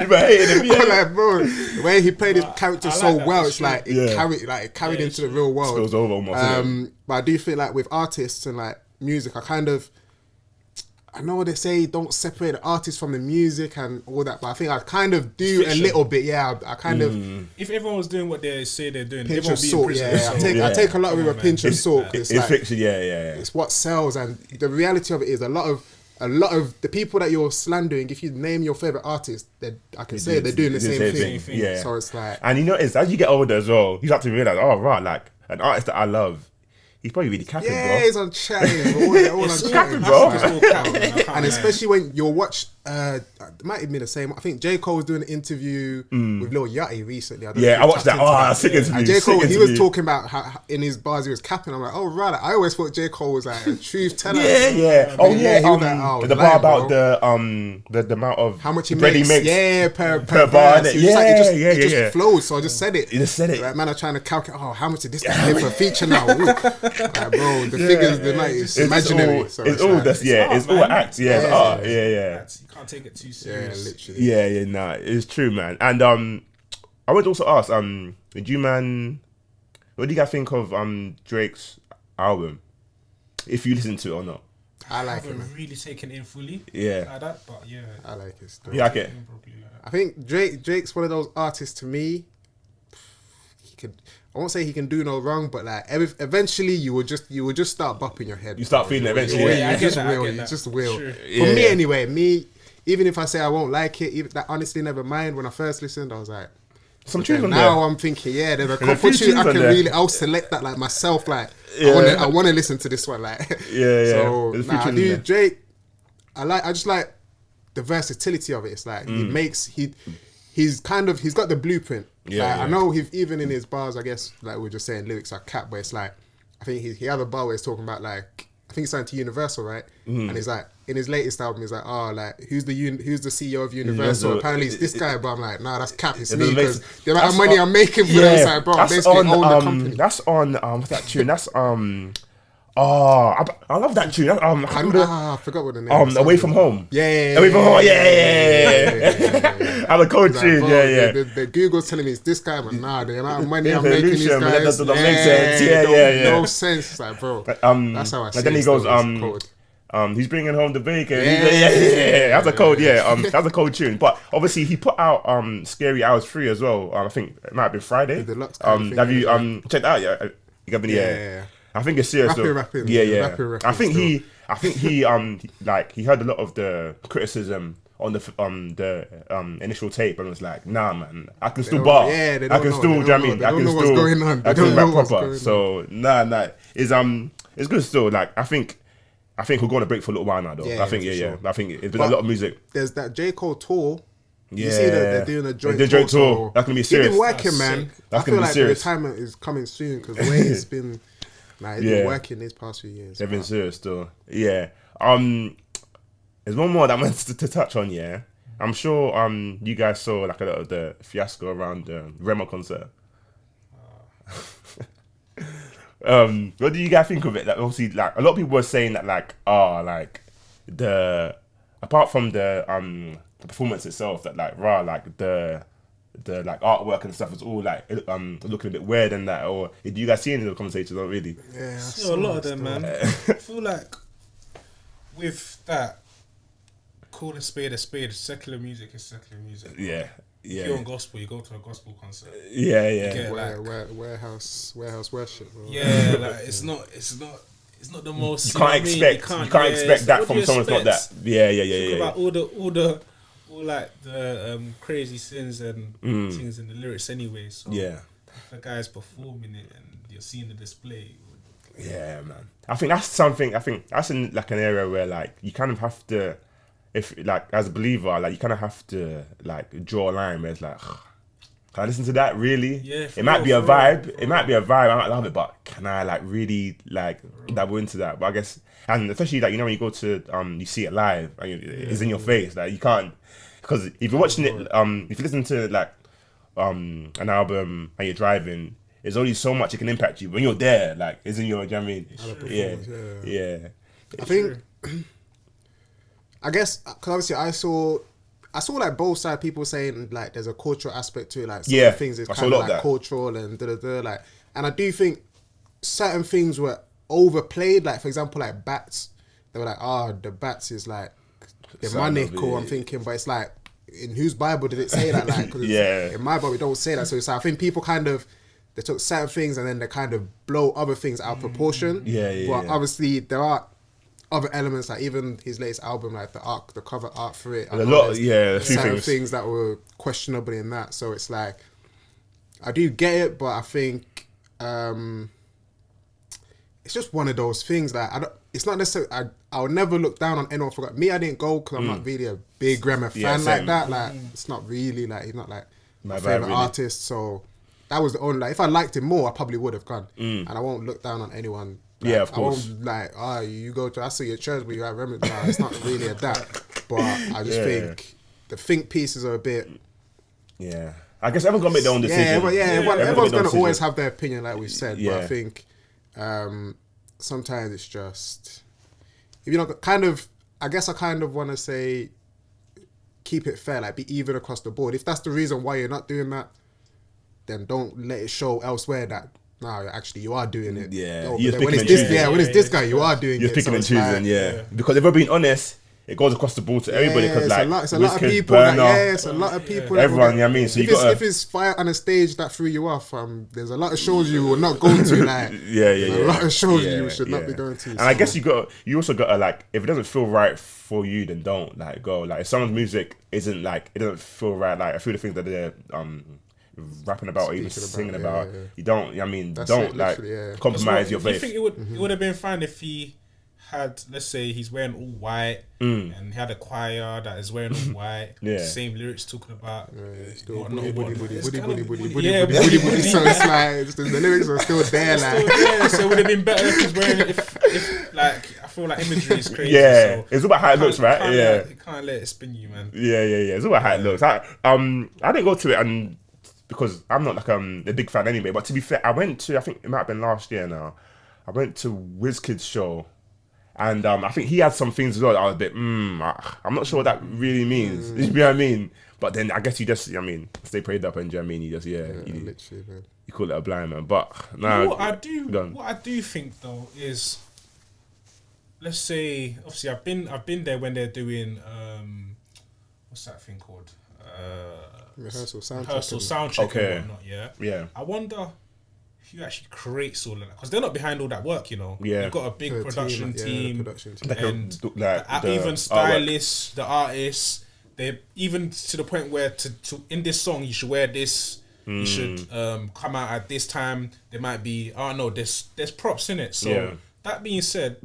bro. You hating him, I'm like, bro, the way he played his character so well, it's like it carried into the real world. Spills over almost. But I do feel like with artists and like music, I I know they say don't separate the artist from the music and all that, but I think I kind of do a little bit. Yeah, I kind of. If everyone was doing what they say they're doing, pinch everyone of would be salt. in prison. Yeah, I take a lot of it with a pinch of salt. It's like, fiction. Yeah. It's what sells, and the reality of it is a lot of the people that you're slandering. If you name your favorite artist, I can say they're doing the same thing. Yeah. So it's like, and you know, it's as you get older as well, you start to realize, oh right, like an artist that I love. He's probably really capping, bro. Yeah, he's on chatting. All on capping, bro. And especially when you'll watch, it might have been the same. I think J. Cole was doing an interview with Lil Yachty recently. I watched that. Oh, sick interview. And J. Cole, he was talking about how in his bars he was capping. I'm like, oh, right. I always thought J. Cole was like a truth teller. Yeah. Oh, yeah. He was like, the bar about the amount of how much he bread makes. He makes. Yeah, per bar. It just flows. So I just said it. You just said it. Like, man, I'm trying to calculate, how much did this guy pay for a feature now? Like, bro, the figures, the night, it's imaginary. It's all that's, it's all act. Yeah, it's art. Yeah. You can't take it too serious. Yeah, literally. Yeah, nah, it's true, man. And I would also ask, what do you guys think of Drake's album? If you listen to it or not. I like it, haven't man. really taken it in fully. Yeah. Like that, but yeah. I like it still. You like it? I think Drake's one of those artists to me. I won't say he can do no wrong, but like eventually you will just start bopping your head. You start feeling it eventually. You just will. For me anyway, even if I say I won't like it, even that honestly never mind. When I first listened, I was like, some tunes on now there. I'm thinking, there's a couple tunes I can really. I'll select that like myself. Like I want to listen to this one. Like So I do Drake. I just like the versatility of it. It's like he's got the blueprint. I know even in his bars, I guess, like we're just saying lyrics are cap, but it's like, I think he had a bar where he's talking about like, I think he's signed to Universal, right? And he's like, in his latest album, he's like, who's the CEO of Universal? Apparently it's this guy, but I'm like, nah, that's cap, it's me, because the amount of money I'm making for them, it's like, bro, I basically own the company. That's on, what's that tune? That's, I love that tune. I forgot what the name is. Away From Home. Yeah. Away From Home. Yeah. I'm a cold tune. The Google's telling me it's this guy, but nah, the amount of money I'm making these guys. That doesn't make sense. Yeah. No sense. It's like, bro. That's how I see it. And then he goes, he's bringing home the bacon. Yeah. That's a cold. That's a cold tune. But obviously he put out Scary Hours 3 as well. I think it might have been Friday. Have you checked that out? You got any? I think it's serious. Rapping. I think he like he heard a lot of the criticism on the initial tape and was like, nah, man, I can still bar. I can still, do you know what I mean? I can still, I can rap proper. So nah, it's good still. Like I think we're going to break for a little while now, though. I think I think it's been a lot of music. There's that J. Cole tour. You see that they're doing a joint tour. So that's gonna be serious. He's been working, man. I feel like the retirement is coming soon because the way he's been. He's been working these past few years. They've been serious still. Yeah. There's one more that I wanted to touch on, yeah. I'm sure you guys saw like a lot of the fiasco around the Rema concert. What do you guys think of it? Like obviously like a lot of people were saying that like apart from the performance itself, that like the like artwork and stuff is all like looking a bit weird and that, or do you guys see any of the conversations? Not really. Yeah, a lot of them, man. I feel like with that, call a spade, secular music is secular music. Yeah. If you're on gospel, you go to a gospel concert. Yeah. Warehouse worship. Bro. Yeah, like it's not the most. You can't expect that from someone that's not that. Yeah. About all like the crazy sins and things in the lyrics anyway. So if the guy's performing it and you're seeing the display. Yeah, man. I think that's in like an area where like you kind of have to, if like as a believer, like you kind of have to like draw a line where it's like, can I listen to that really? Yeah. It might be a vibe. It might be a vibe. I might love it, but can I like really like dabble into that? But I guess, and especially like, you know, when you go to you see it live and it's in your face, like you can't. Because if you're watching it, if you listen to like an album and you're driving, there's only so much it can impact you. When you're there, like, it's in your, do you know what I mean? Yeah. I think, I guess, because obviously I saw like both side people saying like there's a cultural aspect to it, like some things is kind of like cultural and like, and I do think certain things were overplayed, like for example like bats. they were like, the bats is like demonic, or I'm thinking, but it's like, in whose Bible did it say that? Like, cause in my Bible, it don't say that. So it's like, I think people kind of, they took certain things and then they kind of blow other things out of proportion. But obviously there are other elements, like even his latest album, like the cover art for it. A few things that were questionable in that. So it's like, I do get it, but I think it's just one of those things that it's not necessarily. I'll never look down on anyone for me. I didn't go because I'm not really a big Rema fan like that. Like it's not really like, he's not like my favorite artist. So that was the only, like, if I liked him more, I probably would have gone. And I won't look down on anyone. Like, of course. I won't you go to, I see your church, but you have Rema. No, it's not really a that. But I just think the think pieces are a bit. Yeah, I guess everyone's gonna make their own decision. Everyone's gonna always have their opinion, like we've said. But I think sometimes it's just, if you know, kind of, I guess I kind of want to say, keep it fair, like be even across the board. If that's the reason why you're not doing that, then don't let it show elsewhere that actually you are doing it. When it's this guy, you are doing it. You're picking and choosing, because if we're being honest, it goes across the board to everybody. Because it's a lot of people. It's a lot of people. Everyone, you know what I mean? So if it's fire on a stage that threw you off, there's a lot of shows you will not go to. Like, a lot of shows you should not be going to. And I guess you also got to, like, if it doesn't feel right for you, then don't, like, go. Like, if someone's music isn't, like, it doesn't feel right, like, a few of the things that they're rapping about or even singing about, you don't, I mean, don't compromise your faith. Do you think it would have been fine if he had, let's say he's wearing all white and he had a choir that is wearing all white, same lyrics talking about buddy. So it's like the lyrics are still there, so it would have been better if he's wearing it. If like, I feel like imagery is crazy. So it's all about how it looks, right? You can't let it spin you, man. It's all about how it looks. I didn't go to it and because I'm not like a big fan anyway. But to be fair, I went to, I think it might have been last year now. I went to WizKid's show. And I think he had some things as well that I was a bit, I'm not sure what that really means. You know what I mean? But then I guess you just, stay prayed up and, you know what I mean? You just, literally, man. You call it a blind man. But, what I do think, though, is, let's say, obviously, I've been there when they're doing, what's that thing called? Rehearsal, soundcheck and whatnot, I wonder if you actually create all of that, because they're not behind all that work, you know. You've got a big production team, and even stylists, the artists. They even to the point where to in this song you should wear this, you should come out at this time. There might be there's props in it. So that being said,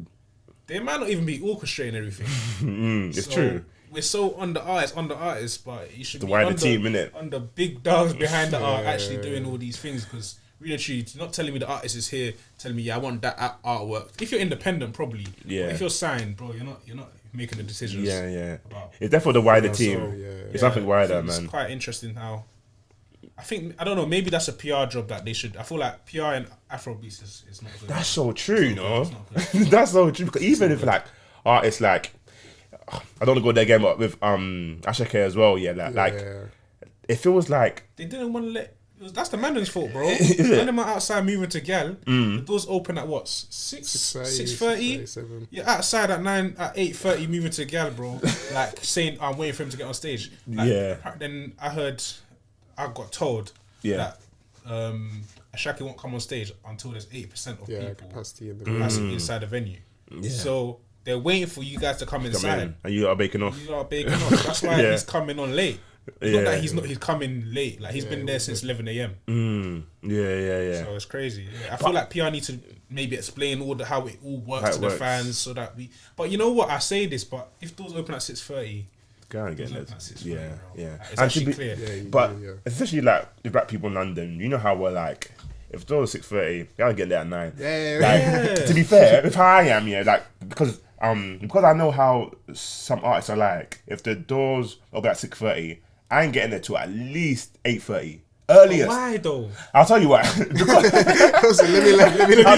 they might not even be orchestrating everything. It's true. We're so on the artists, but you should the be wider team, innit? Under big dogs behind that are actually doing all these things, because really, you're not telling me the artist is here, telling me I want that artwork. If you're independent, probably. If you're signed, bro, you're not making the decisions. It's definitely the wider team. It's something wider, man. It's quite interesting how. I don't know. Maybe that's a PR job that they should. I feel like PR and Afrobeats is not good. That's so true, you know. That's so true, because even if like artists like, I don't want to go there again, but with Asake as well, it feels like they didn't want to let. That's the man's fault, bro. When them are outside moving to gal, the doors open at what? 6:30. You're outside at 8:30 moving to gal, bro. Like saying I'm waiting for him to get on stage. Like, then I got told that Asake won't come on stage until there's 8% of people capacity inside the venue. So they're waiting for you guys to come inside. And you are baking off. That's why he's coming on late. It's not that he's coming late. Like, he's been there since 11 a.m. So it's crazy. I feel like PR need to maybe explain how it all works to the fans, so that we. But you know what? I say this, but if doors open at 6:30, go and get it. It's actually clear. Especially like the black people in London, you know how we're like. If doors 6:30, gotta get there at 9. To be fair, if I am, because I know how some artists are like. If the doors open at 6:30, I ain't getting there till at least 8:30. Earliest. Why though? I'll tell you why. Because let me I'll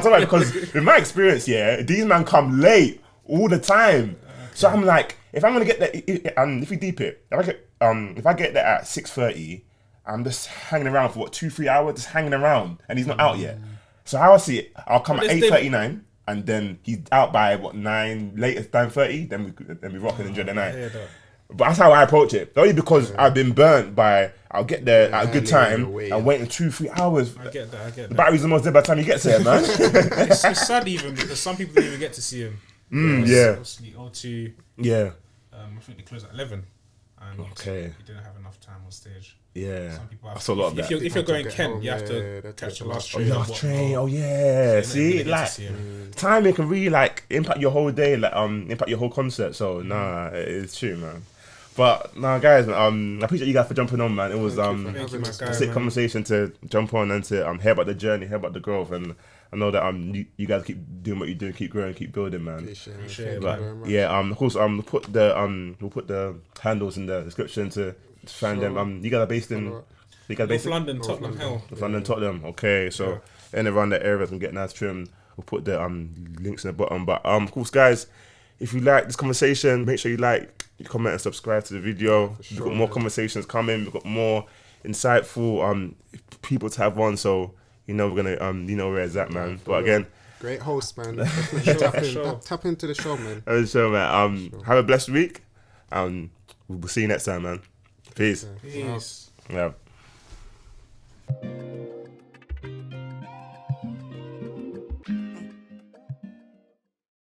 tell you because in my experience, these men come late all the time. So I'm like, if I'm gonna get there, and if you deep it, if I get there at 6:30, I'm just hanging around for 2-3 hours, just hanging around, and he's not out yet. So how I see it, I'll come at 8:39. and then he's out by what 9, latest 9:30. Then we rock and enjoy the night. Yeah, But that's how I approach it. Only because I've been burnt by I'll get there at a good time and waiting 2-3 hours. I get that. The battery's almost dead by the time you get there, man. It's sad even because some people don't even get to see him. Obviously, O2. Yeah. I think they closed at 11. And he didn't have enough time on stage. Yeah. Some people I saw a lot of that. If you're going Kent, you have to catch the last train. Oh yeah. See, like timing can really like impact your whole day, like impact your whole concert. So it's true, man. But guys, I appreciate you guys for jumping on, man. It was a sick conversation to jump on and to hear about the journey, hear about the growth, and I know that you guys keep doing what you're doing, keep growing, keep building, man. Appreciate it. But of course, we'll put the handles in the description to find them. You guys are based in North London, Tottenham Hill. North London, Tottenham. Okay, so in and around the area, can get nice trim. We'll put the links in the bottom. But of course, guys, if you like this conversation, make sure you like, you comment and subscribe to the video. We've got more conversations coming. We've got more insightful people to have on. So we're gonna where it's at, man. But again, great host, man. Tap into the show, man. Have a blessed week. We'll see you next time, man. Peace. Peace. Yeah.